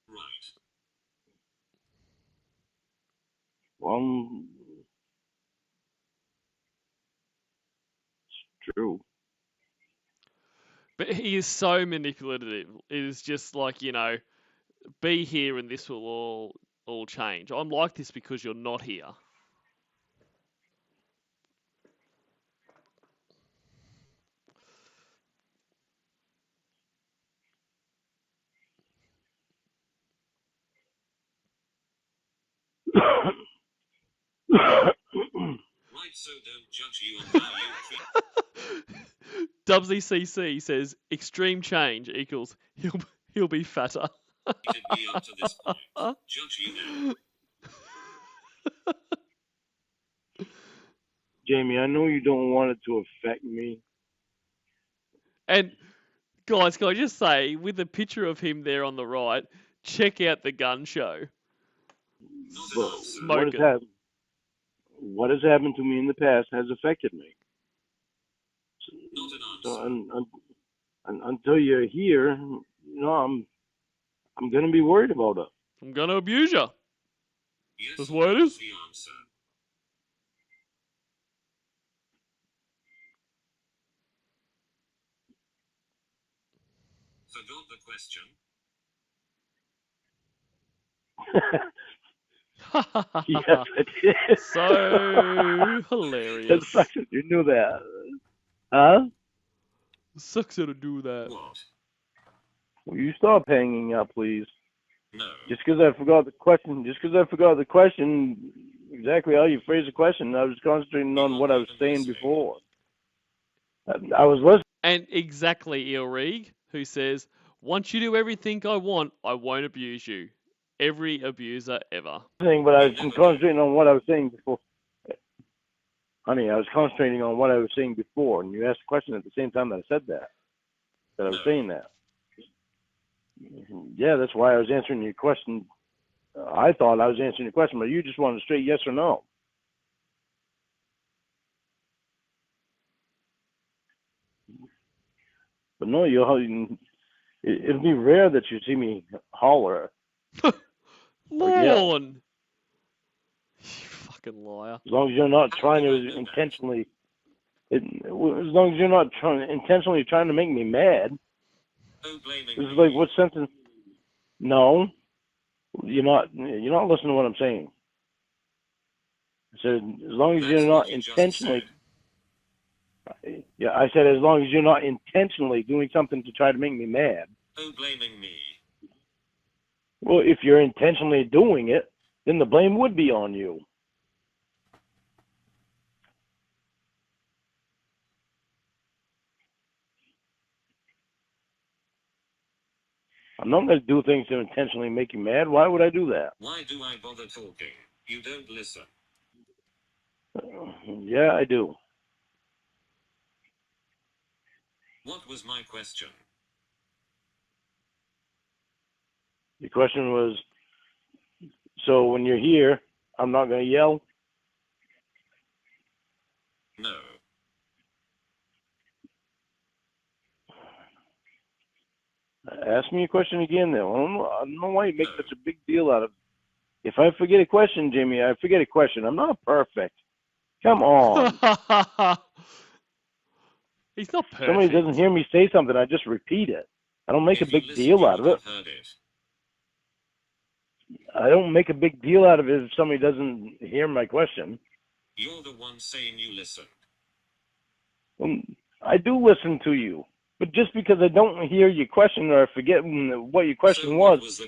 Right. Well, it's true. But he is so manipulative. It is just like, be here and this will all change. I'm like this because you're not here. Right, so don't judge you on how you treat. Dubsy CC says extreme change equals he'll be fatter. Me up to this point. Judge you now. Jamie, I know you don't want it to affect me. And guys, can I just say, with the picture of him there on the right, check out the gun show. But Smoking. what has happened to me in the past has affected me. Not an So until you're here, I'm gonna be worried about it. I'm gonna abuse you. Yes, That's what it is. the answer. Forgot the question. Yes, I did. So hilarious. It sucks that you knew that. Huh? Sucks to do that. What? Will you stop hanging up, please? No. Just because I forgot the question. Exactly how you phrased the question. I was concentrating on what I was saying before. I was listening. And exactly Ilrig, who says, once you do everything I want, I won't abuse you. Every abuser ever. But I was concentrating on what I was saying before. Honey, I was concentrating on what I was saying before, and you asked a question at the same time that I said that I was saying that. Yeah, that's why I was answering your question. I thought I was answering your question, but you just wanted a straight yes or no. But no, it'll be rare that you see me holler. Lorne! You fucking liar. As long as you're not trying to intentionally, as long as you're not intentionally trying to make me mad. This is like, what sentence? No, you're not listening to what I'm saying. I said, as long as you're not intentionally. Yeah, I said, as long as you're not intentionally doing something to try to make me mad. Oh, blaming me. Well, if you're intentionally doing it, then the blame would be on you. I'm not going to do things to intentionally make you mad. Why would I do that? Why do I bother talking? You don't listen. Yeah, I do. What was my question? The question was, so when you're here, I'm not going to yell? No. Ask me a question again, then. I don't know why you make such a big deal out of it. If I forget a question, Jamie, I forget a question. I'm not perfect. Come on. He's not perfect. Somebody doesn't hear me say something, I just repeat it. I don't make a big deal out of it. I don't make a big deal out of it if somebody doesn't hear my question. You're the one saying you listened. I do listen to you. But just because I don't hear your question or I forget what your question was,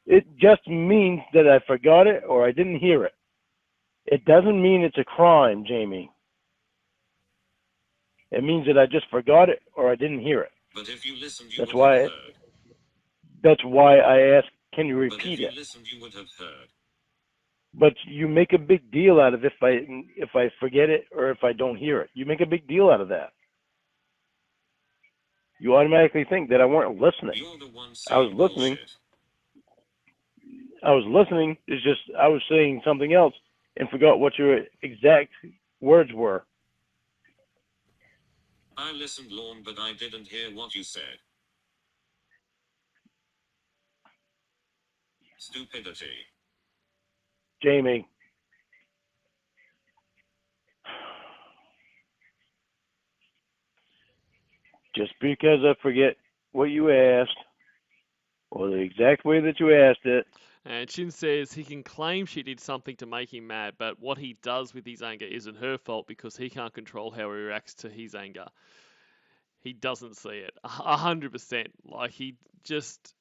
it just means that I forgot it or I didn't hear it. It doesn't mean it's a crime, Jamie. It means that I just forgot it or I didn't hear it. But if you listened, you That's would have heard. That's why I asked, can you repeat But if you it? listened, you would have heard. But you make a big deal out of if I forget it or if I don't hear it. You make a big deal out of that. You automatically think that I weren't listening. You're the one I was saying listening. bullshit. I was listening. It's just I was saying something else and forgot what your exact words were. I listened, Lorne, but I didn't hear what you said. Stupidity. Jamie. Just because I forget what you asked or the exact way that you asked it. And Shin says he can claim she did something to make him mad, but what he does with his anger isn't her fault because he can't control how he reacts to his anger. He doesn't see it. 100%. Like, he just...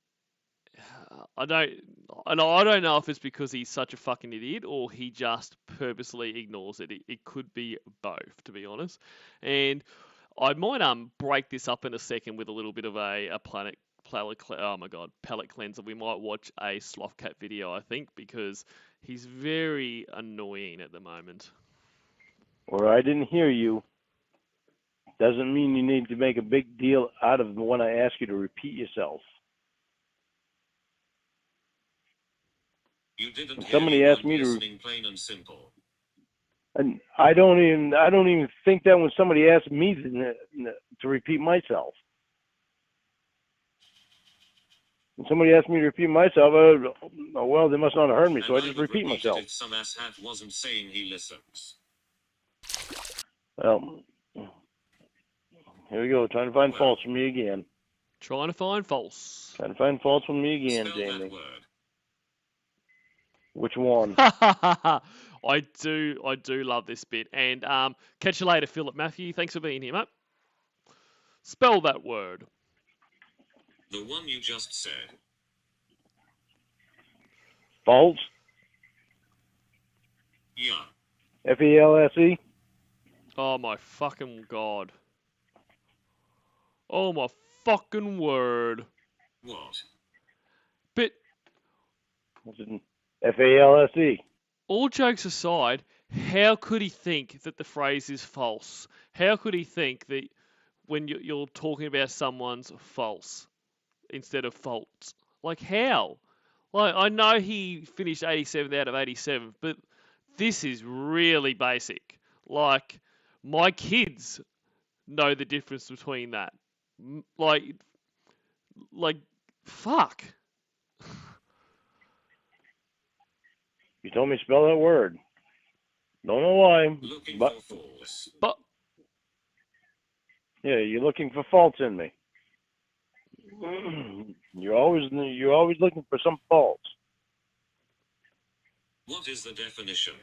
I don't know if it's because he's such a fucking idiot or he just purposely ignores it. It could be both, to be honest. And I might break this up in a second with a little bit of a palate cleanser. We might watch a Sloth Cat video, I think, because he's very annoying at the moment. Or I didn't hear you doesn't mean you need to make a big deal out of when I ask you to repeat yourself. You didn't when hear somebody me, asked me to, listening, plain and simple. and I don't even think that when somebody asks me to repeat myself. When somebody asked me to repeat myself, well, they must not have heard me, so I just repeat myself. If some asshat wasn't saying he listens. Well, here we go, trying to find faults from me again. Trying to find faults. Trying to find faults from me again, Spell Jamie. that word. Which one? I do love this bit. And catch you later, Philip Matthew. Thanks for being here, mate. Spell that word. The one you just said. Faults? Yeah. F-E-L-S-E? Oh my fucking god. Oh my fucking word. What? But F-A-L-S-E. all jokes aside, how could he think that the phrase is false? How could he think that when you're talking about someone's false instead of faults? Like, how? Like, I know he finished 87th out of 87, but this is really basic. Like, my kids know the difference between that. Like, fuck. You told me to spell that word. Don't know why. Looking but, for faults. But yeah, you're looking for faults in me. You're always looking for some faults. What is the definition?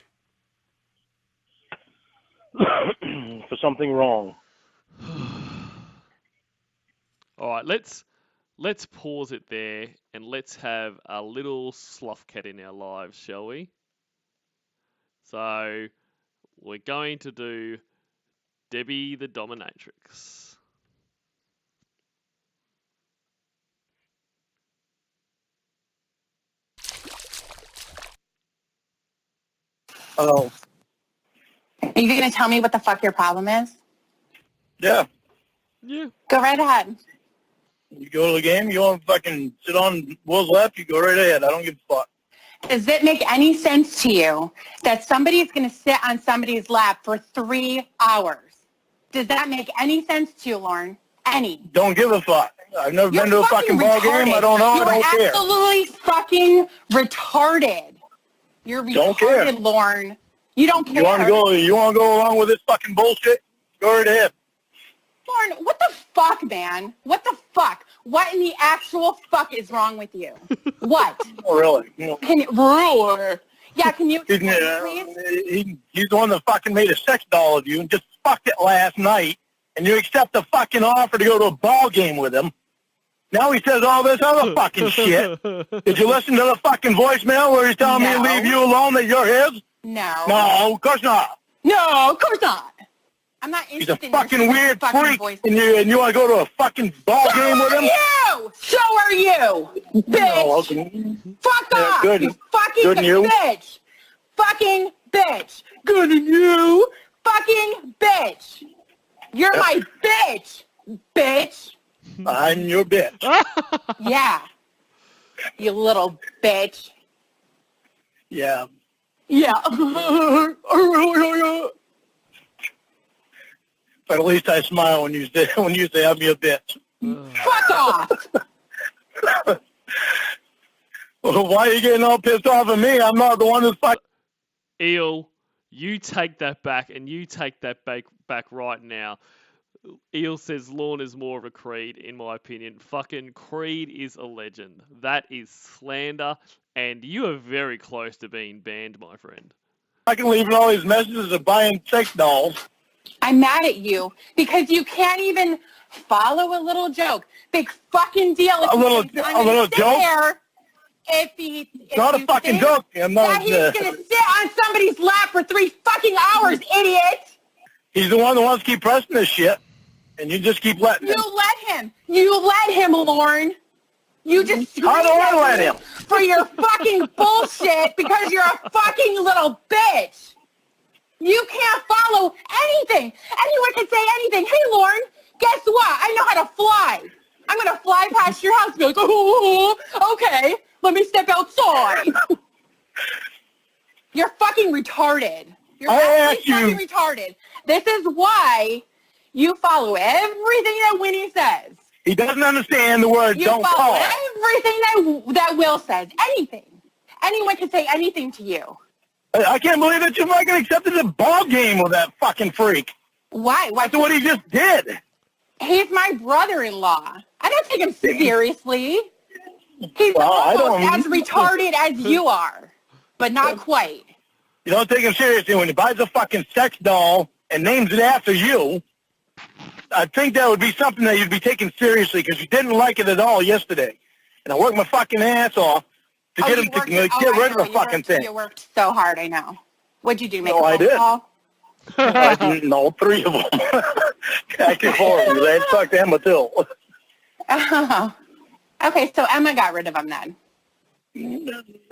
For something wrong. all right, let's pause it there and let's have a little sloth cat in our lives, shall we? So we're going to do Debbie the Dominatrix. Oh, Are you going to tell me what the fuck your problem is? yeah. Yeah. Go right ahead. You go to the game, you want to fucking sit on Will's lap, you go right ahead. I don't give a fuck. Does it make any sense to you that somebody is going to sit on somebody's lap for 3 hours? Does that make any sense to you, Lorne? Any? Don't give a fuck. I've never You're been to a fucking ball retarded. game. I don't know. I don't You're care. absolutely fucking retarded. You're retarded, Don't care. Lorne. You don't care. You want to go along with this fucking bullshit? Go right ahead. Lorne, what the fuck, man? What the fuck? What in the actual fuck is wrong with you? What? Oh, really? You know, Can you roar? Yeah, can you explain, please? he's the one that fucking made a sex doll of you and just fucked it last night, and you accept the fucking offer to go to a ball game with him. Now he says all this other fucking shit. Did you listen to the fucking voicemail where he's telling me to leave you alone, that you're his? No. No, of course not. No, of course not. I'm not He's a interested in your fucking weird fucking freak, voice. and you want to go to a fucking ball game with him? You! So are you, bitch! No, okay. Fuck Yeah, off, good. you fucking Good on you. bitch! Fucking bitch! Good on you! Fucking bitch! You're my bitch! Bitch! I'm your bitch. Yeah. You little bitch. Yeah. Yeah. But at least I smile when you say I'm your bitch. Fuck off! Well, why are you getting all pissed off at me? I'm not the one who's fucking. Eel, you take that back, and you take that back right now. Eel says Lorne is more of a Creed, in my opinion. Fucking Creed is a legend. That is slander, and you are very close to being banned, my friend. Fucking leaving all these messages of buying sex dolls. I'm mad at you because you can't even follow a little joke. Big fucking deal. If A little joke? If Not a you fucking think joke. I'm not. that he's gonna sit on somebody's lap for 3 fucking hours, idiot. He's the one that wants to keep pressing this shit, and you just keep letting him. You let him. You let him, Lorne. You just How do I let him? for your fucking bullshit because you're a fucking little bitch. You can't follow anything. Anyone can say anything. Hey, Lorne, guess what? I know how to fly. I'm going to fly past your house and be like, oh, okay, let me step outside. You're fucking retarded. You're fucking retarded. This is why you follow everything that Winnie says. He doesn't understand the word You don't follow call. everything that Will says. Anything. Anyone can say anything to you. I can't believe that you fucking accepted a ball game with that fucking freak. Why? That's what he just did. He's my brother-in-law. I don't take him seriously. He's I almost don't. as retarded as you are, but not quite. You don't take him seriously when he buys a fucking sex doll and names it after you. I think that would be something that you'd be taking seriously because you didn't like it at all yesterday. And I worked my fucking ass off to get him to get rid of the fucking thing. You worked so hard, I know. What'd you do, make No, a I phone did. call? No, 3 of them. Actually 4 of them. I talked to Emma too. Oh. Okay, so Emma got rid of him then.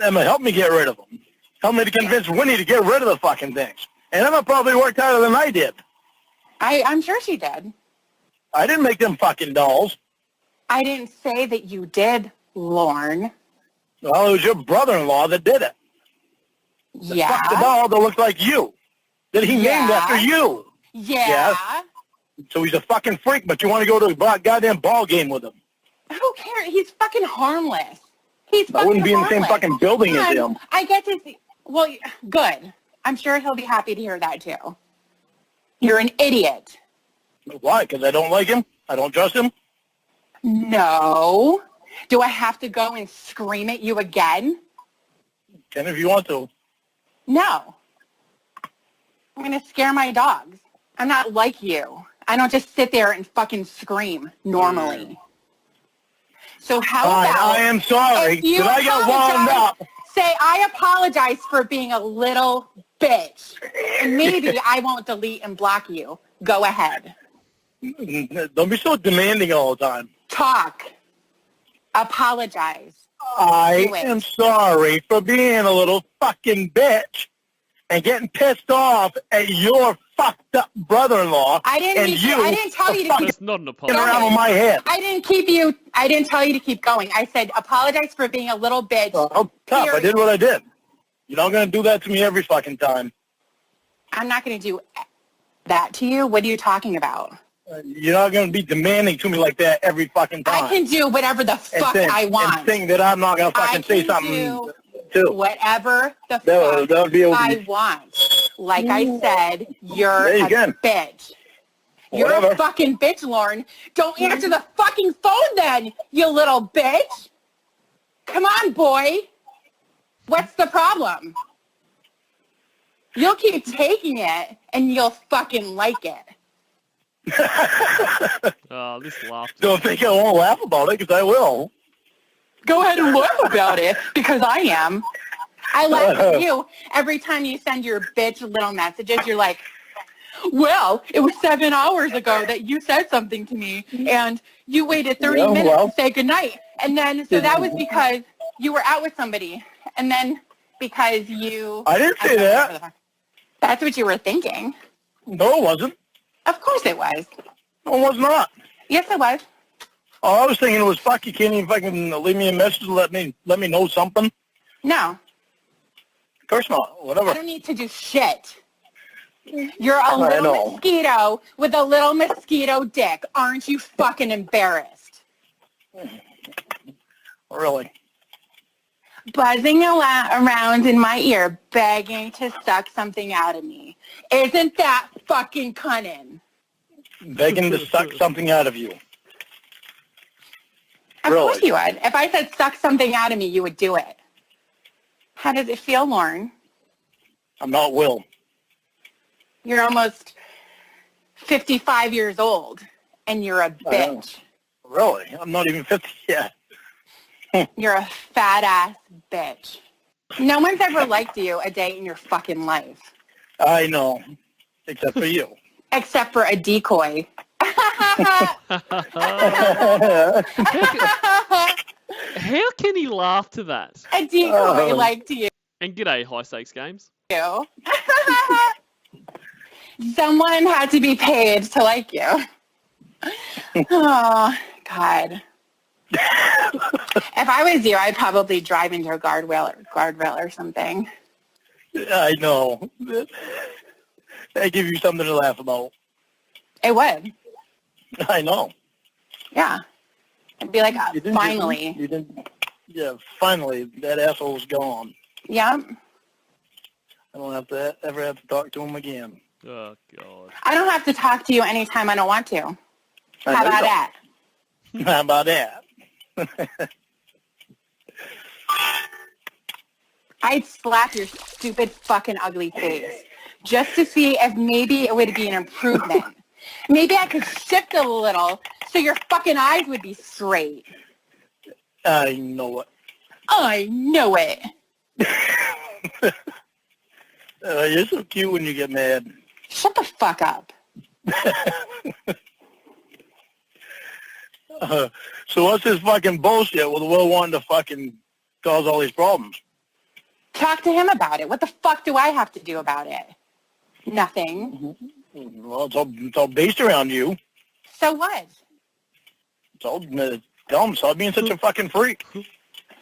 Emma, help me get rid of them. Help me to convince Winnie to get rid of the fucking things. And Emma probably worked harder than I did. I'm sure she did. I didn't make them fucking dolls. I didn't say that you did, Lorne. Well, it was your brother-in-law that did it. Yeah. Fuck the doll that looked like you. That he named after you. Yeah. Yes. So he's a fucking freak, but you want to go to a goddamn ball game with him. Who cares? He's fucking harmless. I wouldn't be in the same harmless. fucking building as him. I get to see. Well, good. I'm sure he'll be happy to hear that too. You're an idiot. Why? Because I don't like him? I don't trust him? No. Do I have to go and scream at you again? Can if you want to. No. I'm going to scare my dogs. I'm not like you. I don't just sit there and fucking scream normally. So how Fine, about I am sorry if you that I got wound apologize, up. say, I apologize for being a little bitch. And maybe I won't delete and block you. Go ahead. Don't be so demanding all the time. Talk. Apologize. I Do it. am sorry for being a little fucking bitch. and getting pissed off at your fucked up brother-in-law. I didn't tell you to keep That's not an fucking apology. around with my head. I didn't tell you to keep going. I said apologize for being a little bitch. Oh, tough. I did what I did. You're not going to do that to me every fucking time. I'm not going to do that to you. What are you talking about? You're not going to be demanding to me like that every fucking time. I can do whatever the fuck I want. And think that I'm not going to fucking say something too. Whatever the that would be I want. Like I said, you're a bitch. You're Whatever. a fucking bitch, Lorne. Don't answer the fucking phone then, you little bitch. Come on, boy. What's the problem? You'll keep taking it, and you'll fucking like it. Oh, this laugh. Don't think I won't laugh about it, because I will. Go ahead and laugh about it, because I am. I laugh at you every time you send your bitch little messages. You're like, well, it was 7 hours ago that you said something to me, and you waited 30 minutes to say goodnight. And then, so that was because you were out with somebody. And then because you... I didn't say that. That's what you were thinking. No, it wasn't. Of course it was. No, it was not. Yes, it was. All I was thinking was, fuck, you can't even fucking leave me a message and let me know something. No. Of course not. Whatever. I don't need to do shit. You're a little mosquito with a little mosquito dick. Aren't you fucking embarrassed? Really? Buzzing around in my ear, begging to suck something out of me. Isn't that fucking cunning? Begging to suck something out of you. Of course you would. If I said suck something out of me, you would do it. How does it feel, Lorne? I'm not Will. You're almost 55 years old, and you're a bitch. Really? I'm not even 50 yet. You're a fat-ass bitch. No one's ever liked you a day in your fucking life. I know. Except for you. Except for a decoy. How can he laugh to that? A decoy liked you. And g'day, high stakes games. Someone had to be paid to like you. Oh, God. If I was you, I'd probably drive into a guardrail or something. I know. They give you something to laugh about. It would. I know. Yeah. I'd be like, finally. Yeah, finally, that asshole's gone. Yeah. I don't have to ever have to talk to him again. Oh, God. I don't have to talk to you anytime I don't want to. How about that? How about that? I'd slap your stupid fucking ugly face just to see if maybe it would be an improvement. Maybe I could shift a little so your fucking eyes would be straight. I know it. I know it. You're so cute when you get mad. Shut the fuck up. So what's this fucking bullshit with Will wanting to fucking cause all these problems? Talk to him about it. What the fuck do I have to do about it? Nothing. Well, it's all based around you. So what? Tell him, stop being such a fucking freak.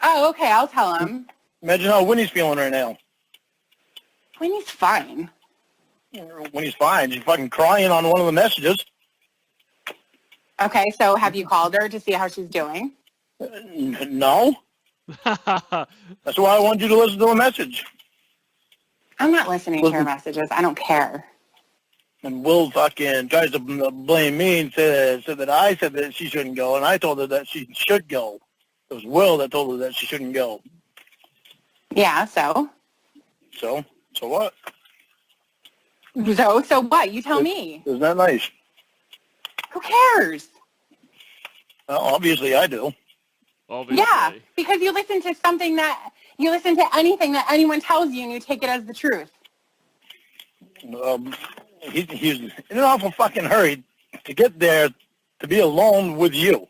Oh, okay, I'll tell him. Imagine how Winnie's feeling right now. Winnie's fine. Winnie's fine. She's fucking crying on one of the messages. Okay, so have you called her to see how she's doing? No. That's why I want you to listen to a message. I'm not listening to her messages. I don't care. And Will fucking tries to blame me and said that I said that she shouldn't go, and I told her that she should go. It was Will that told her that she shouldn't go. Yeah, so? So what? So what? You tell me. Isn't that nice? Who cares? Well, obviously I do. Obviously. Yeah, because you listen to anything that anyone tells you and you take it as the truth. He's in an awful fucking hurry to get there to be alone with you.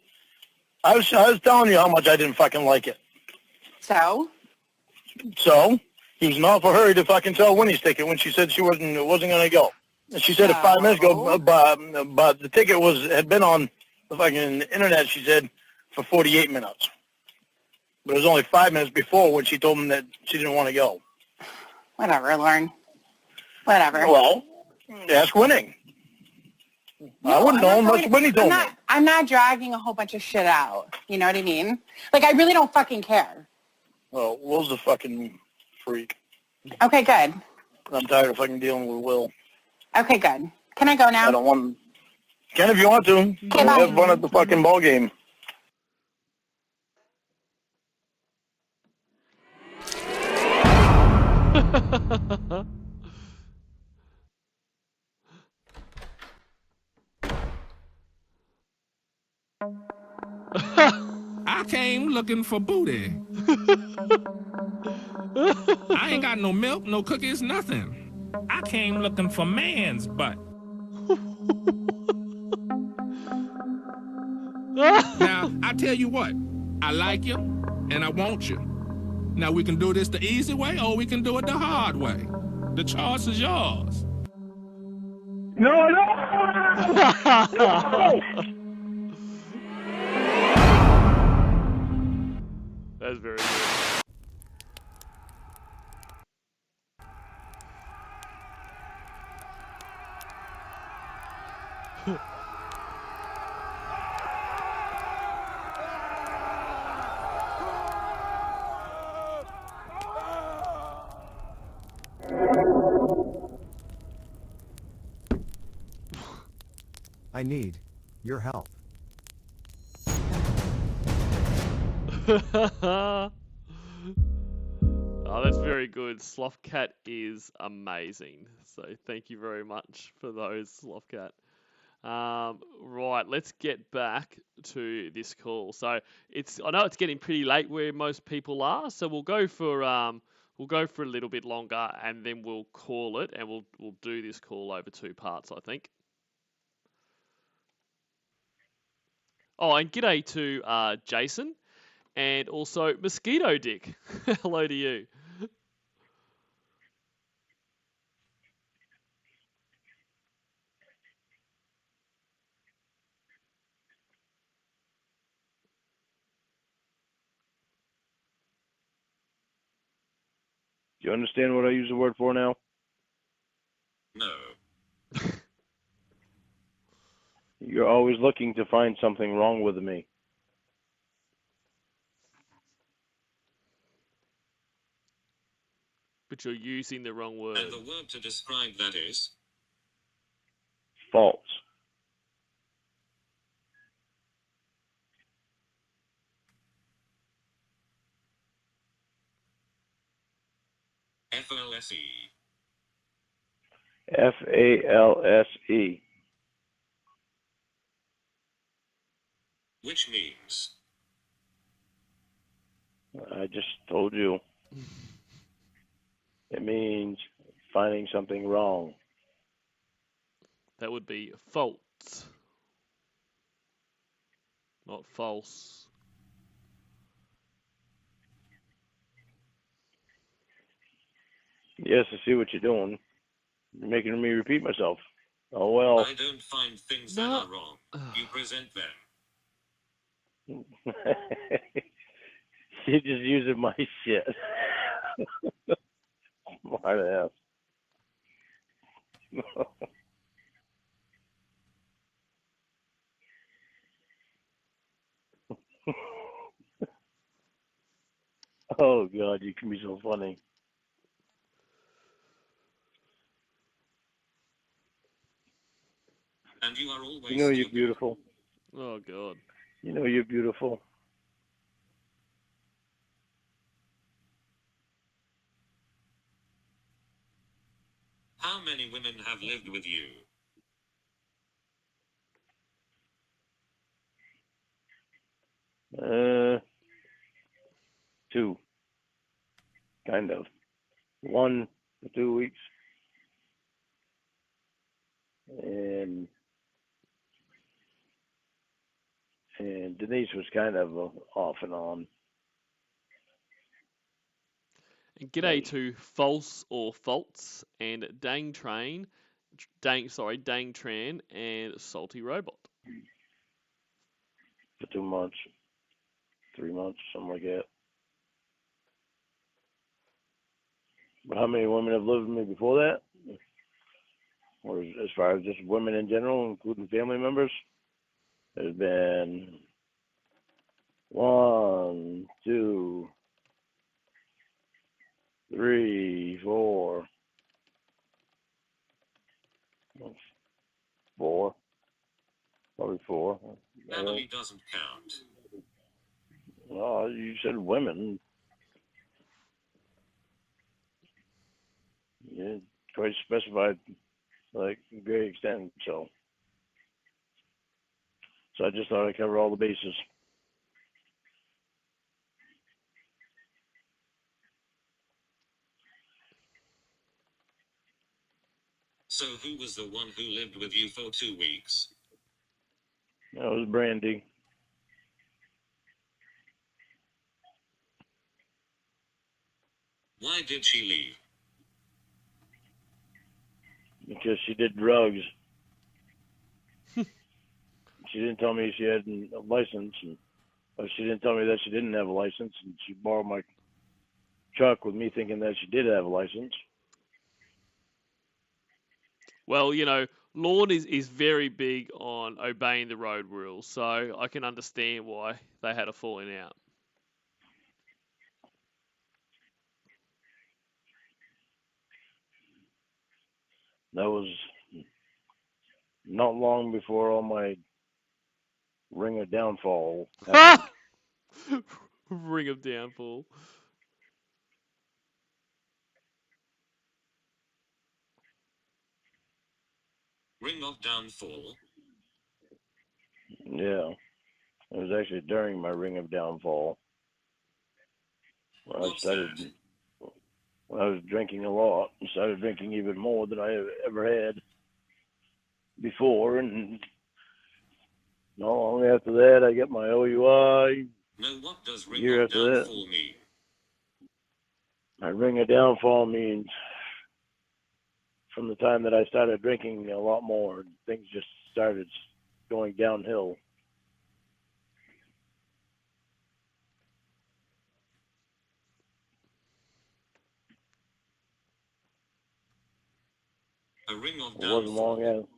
I was telling you how much I didn't fucking like it. So? So? He was in awful hurry to fucking sell Winnie's ticket when she said it wasn't going to go. And she said it 5 minutes ago, but the ticket had been on the fucking internet, she said, for 48 minutes. But it was only 5 minutes before when she told him that she didn't want to go. Whatever, Lorne. Whatever. Well, ask Winnie. I wouldn't know unless Winnie told me. I'm not dragging a whole bunch of shit out. You know what I mean? Like, I really don't fucking care. Well, Will's a fucking freak. Okay, good. I'm tired of fucking dealing with Will. Okay, good. Can I go now? I don't want... Can if you want to. Okay, bye. Have fun at the fucking ball game. I came looking for booty. I ain't got no milk, no cookies, nothing. I came looking for man's butt. Now, I tell you what, I like you, and I want you. Now, we can do this the easy way, or we can do it the hard way. The choice is yours. No! That's very good. I need your help. Oh, that's very good. Slothcat is amazing. So thank you very much for those, Slothcat. Right, let's get back to this call. So I know it's getting pretty late where most people are, so we'll go for a little bit longer and then we'll call it, and we'll do this call over 2 parts, I think. Oh, and g'day to Jason. And also, Mosquito Dick. Hello to you. Do you understand what I use the word for now? No. You're always looking to find something wrong with me. But you're using the wrong word. And the word to describe that is? False. F-L-S-E. F-A-L-S-E. Which means? I just told you. It means finding something wrong. That would be fault, not false. Yes, I see what you're doing. You're making me repeat myself. Oh, well. I don't find things that are wrong. You present them. You're just using my shit. Smart ass. Oh, God, you can be so funny. And you are always You know you're stupid. beautiful. Oh, God. You know you're beautiful. How many women have lived with you? Two. Kind of. 1 for 2 weeks. And Denise was kind of off and on. And g'day to False or False and Dang Train, Dang Tran and Salty Robot. For 2 months, 3 months, something like that. But how many women have lived with me before that? Or as far as just women in general, including family members? There's been 1, 2, 3, 4, 4. Probably 4. Family doesn't count. Oh, you said women. Yeah, quite specified, like, a great extent, so I just thought I'd cover all the bases. So who was the one who lived with you for 2 weeks? That was Brandy. Why did she leave? Because she did drugs. She didn't tell me she had a license, and she didn't tell me that she didn't have a license, and she borrowed my truck with me thinking that she did have a license. Well, you know, Lorne is very big on obeying the road rules, so I can understand why they had a falling out. That was not long before all my ring of downfall happened. Ring of downfall. Ring of downfall? Yeah. It was actually during my ring of downfall. What's that? When I was drinking a lot, I started drinking even more than I ever had before, and not long after that, I got my OUI. No, what does A ring year of after that, downfall mean? my ring of downfall means from the time that I started drinking a lot more, things just started going downhill. A ring of It wasn't long downfall? after.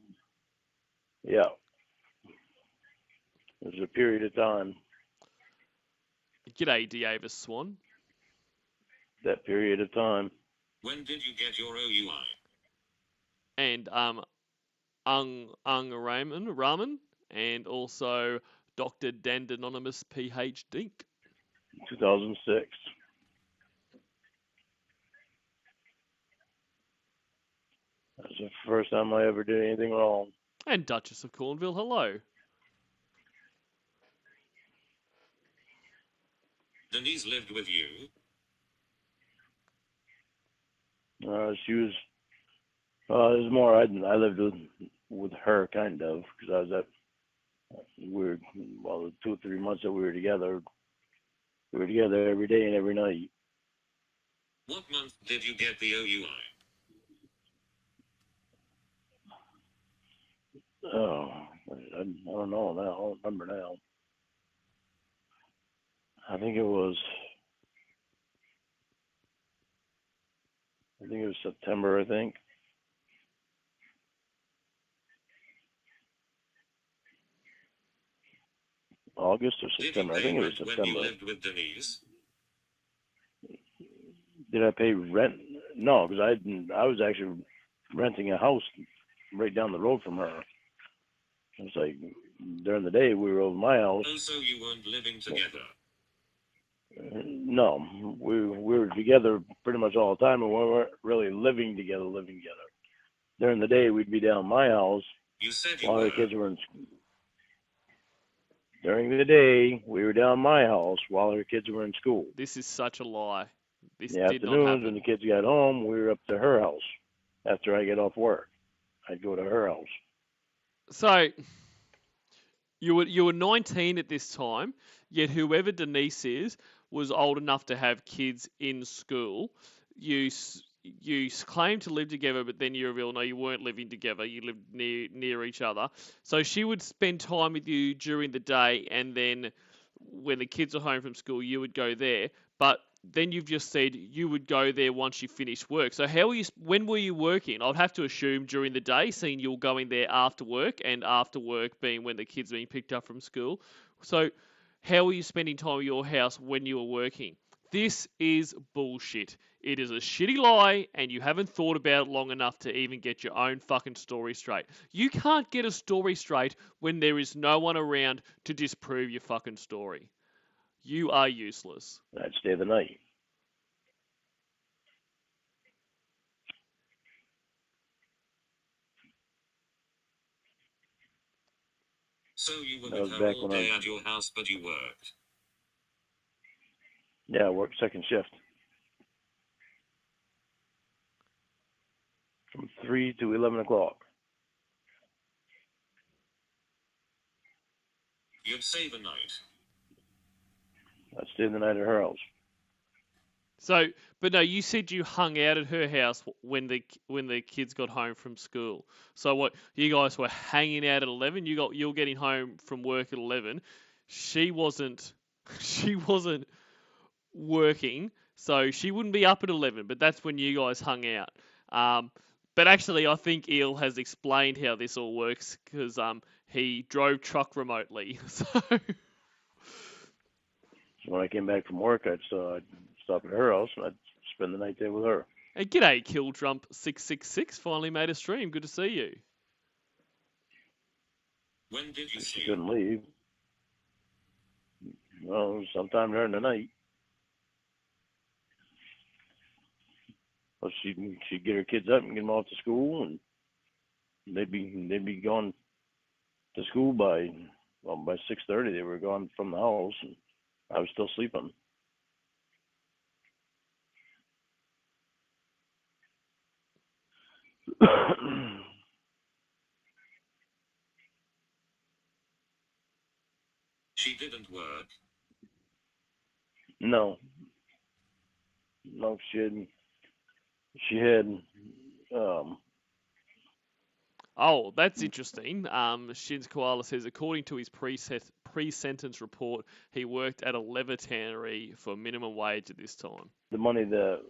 Yeah. It was a period of time. G'day, Davis Swan. That period of time. When did you get your OUI? And Raman, and also Dr. Dandanonymous PH Dink. 2006. That was the first time I ever did anything wrong. And Duchess of Cornwall, hello. Denise lived with you? She was. It was more. I lived with her, kind of, because I was at. The 2 or 3 months that we were together every day and every night. What month did you get the OUI? Oh, I don't know now. I don't remember now. I think it was September, I think. August or September. I think it was September. When you lived with Denise? Did I pay rent? No, because I was actually renting a house right down the road from her. It's like during the day we were over my house. Oh, so you weren't living together? No, we were together pretty much all the time, and we weren't really living together. During the day we'd be down my house. You said you while were. the kids were in school. During the day we were down my house while her kids were in school. This is such a lie. This In the did not afternoons happen. when the kids got home, we were up to her house. After I get off work, I'd go to her house. So you were 19 at this time, yet whoever Denise is was old enough to have kids in school, you claimed to live together, but then you reveal no, you weren't living together. You lived near each other. So she would spend time with you during the day, and then when the kids are home from school, you would go there. But then you've just said you would go there once you finished work. So how were you? When were you working? I'd have to assume during the day, seeing you're going there after work, and after work being when the kids are being picked up from school. So how were you spending time at your house when you were working? This is bullshit. It is a shitty lie, and you haven't thought about it long enough to even get your own fucking story straight. You can't get a story straight when there is no one around to disprove your fucking story. You are useless. I'd stay the night. So you were That with was her back all when I day was- at your house, but you worked. Yeah, I worked second shift. From 3 to 11 o'clock. You'd stay the night. I'd stay the night at her house. So, but no, you said you hung out at her house when the kids got home from school. So what? You guys were hanging out at 11. You're getting home from work at 11. She wasn't. She wasn't working, so she wouldn't be up at 11. But that's when you guys hung out. But actually, I think Eel has explained how this all works because he drove truck remotely. So. So when I came back from work, I'd stop at her house and I'd spend the night there with her. Hey, g'day, Killjump666. Finally made a stream. Good to see you. When did you She see? couldn't leave. Well, sometime during the night. Well, she'd get her kids up and get them off to school, and they'd be gone to school by 6:30. They were gone from the house, and I was still sleeping. She didn't work. No, she had Oh, that's interesting. Shins Koala says, according to his pre-sentence report, he worked at a leather tannery for minimum wage at this time. the money the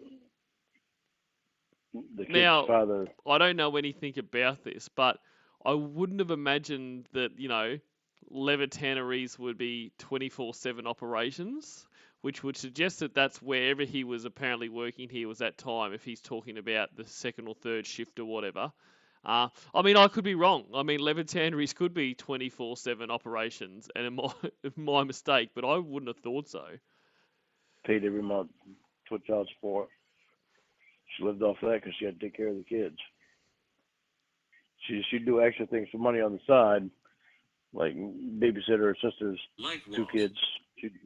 kid's Now, father. I don't know anything about this, but I wouldn't have imagined that, leather tanneries would be 24/7 operations, which would suggest that that's wherever he was apparently working here was that time, if he's talking about the second or third shift or whatever. I could be wrong. Leather tanneries could be 24/7 operations, and my mistake, but I wouldn't have thought so. Paid every month for child support. She lived off that because she had to take care of the kids. She'd do extra things for money on the side, like babysit her sister's Like two what? kids. She'd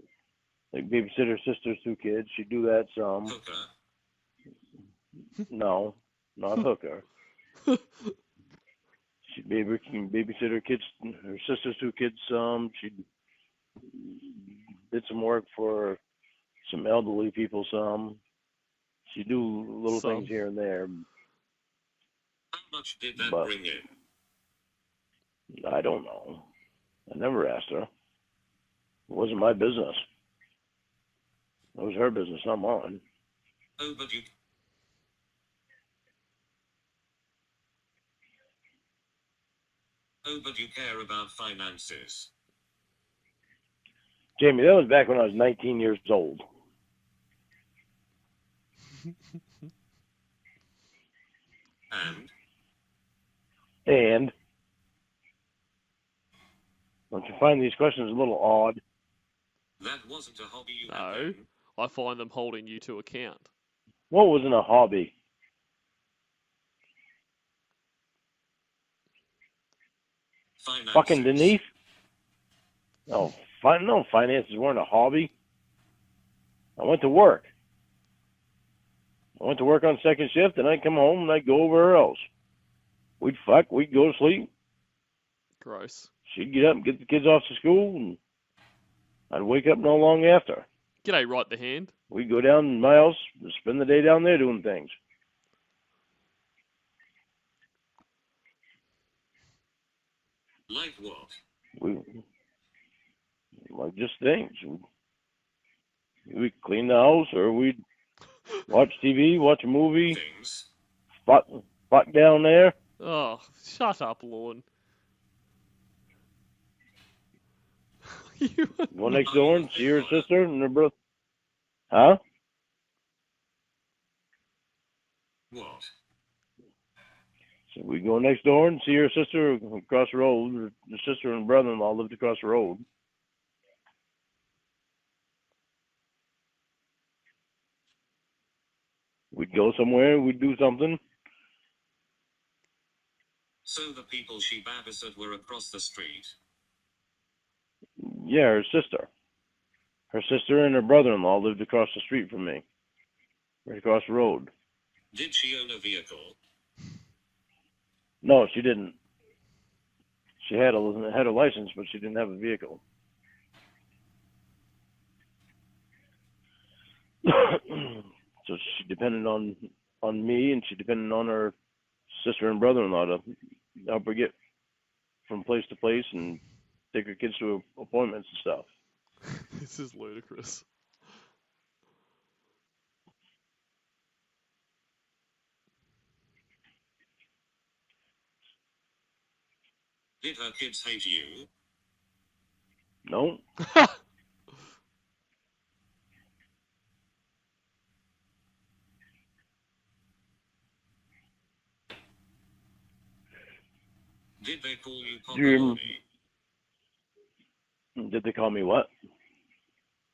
like babysit her sister's two kids. She'd do that some. Hooker. No, not hooker. She'd babysit her sister's two kids some. She did some work for some elderly people some. She'd do little Some. things here and there. How much did that But- bring in? I don't know. I never asked her. It wasn't my business. It was her business, not mine. Oh, but you care about finances. Jamie, that was back when I was 19 years old. And don't you find these questions a little odd? That wasn't a hobby you No. had then. I find them holding you to account. What wasn't a hobby? Finances. Fucking Denise? No, finances weren't a hobby. I went to work. I went to work on second shift, and I'd come home and I'd go over her house. We'd fuck, we'd go to sleep. Gross. She'd get up and get the kids off to school, and I'd wake up no long after. G'day, right the hand. We go down to my house, spend the day down there doing things. Like what? We like just things. We clean the house, or we watch TV, watch a movie, Things. fuck down there. Oh, shut up, Lorne. You are Go next door and see her sister and her brother. Huh? What? So we go next door and see her sister across the road. Her sister and brother-in-law lived across the road. We'd go somewhere, we'd do something. So the people she babysat were across the street. Yeah, her sister. Her sister and her brother-in-law lived across the street from me. Right across the road. Did she own a vehicle? No, she didn't. She had a license, but she didn't have a vehicle. So she depended on me, and she depended on her sister and brother-in-law to help her get from place to place and take her kids to appointments and stuff. This is ludicrous. Did her kids hate you? No, Did they call you Papa You- Lorne? did they call me what?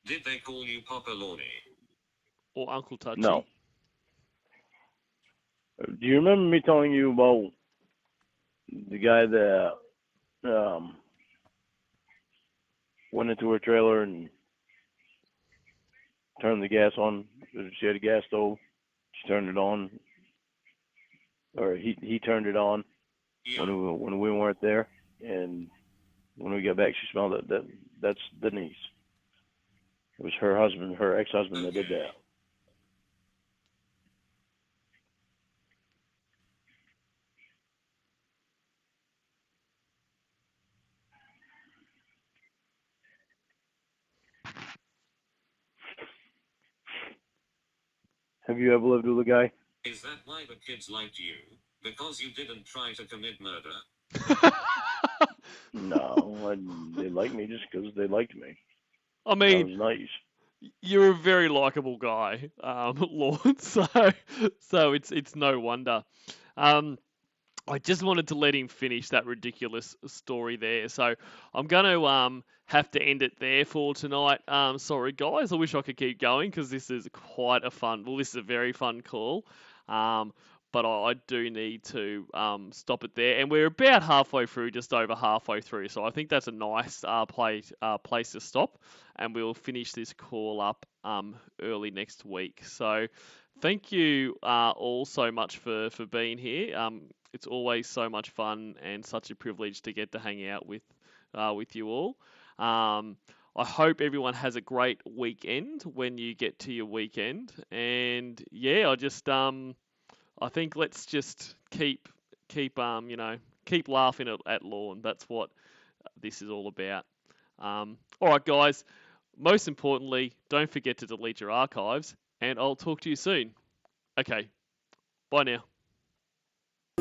Did they call you Papa Lorne? Or Uncle Touchy. No. Do you remember me telling you about the guy that went into her trailer and turned the gas on? She had a gas stove. She turned it on, or he turned it on Yeah. when we weren't there. And when we got back, she smelled it. That's Denise. It was her husband, her ex-husband, that did that. Have you ever lived with a guy? Is that why the kids liked you? Because you didn't try to commit murder? No, they liked me just because they liked me. I I mean, was nice. you're a very likable guy, Lorne. So it's no wonder. I just wanted to let him finish that ridiculous story there. So I'm going to have to end it there for tonight. Sorry, guys. I wish I could keep going because this is quite a fun. Well, this is a very fun call. But I do need to stop it there. And we're about halfway through, just over halfway through. So I think that's a nice place to stop. And we'll finish this call up early next week. So thank you all so much for being here. It's always so much fun and such a privilege to get to hang out with you all. I hope everyone has a great weekend when you get to your weekend. And yeah, I think let's just keep laughing at Lorne. That's what this is all about. All right, guys. Most importantly, don't forget to delete your archives, and I'll talk to you soon. Okay, bye now.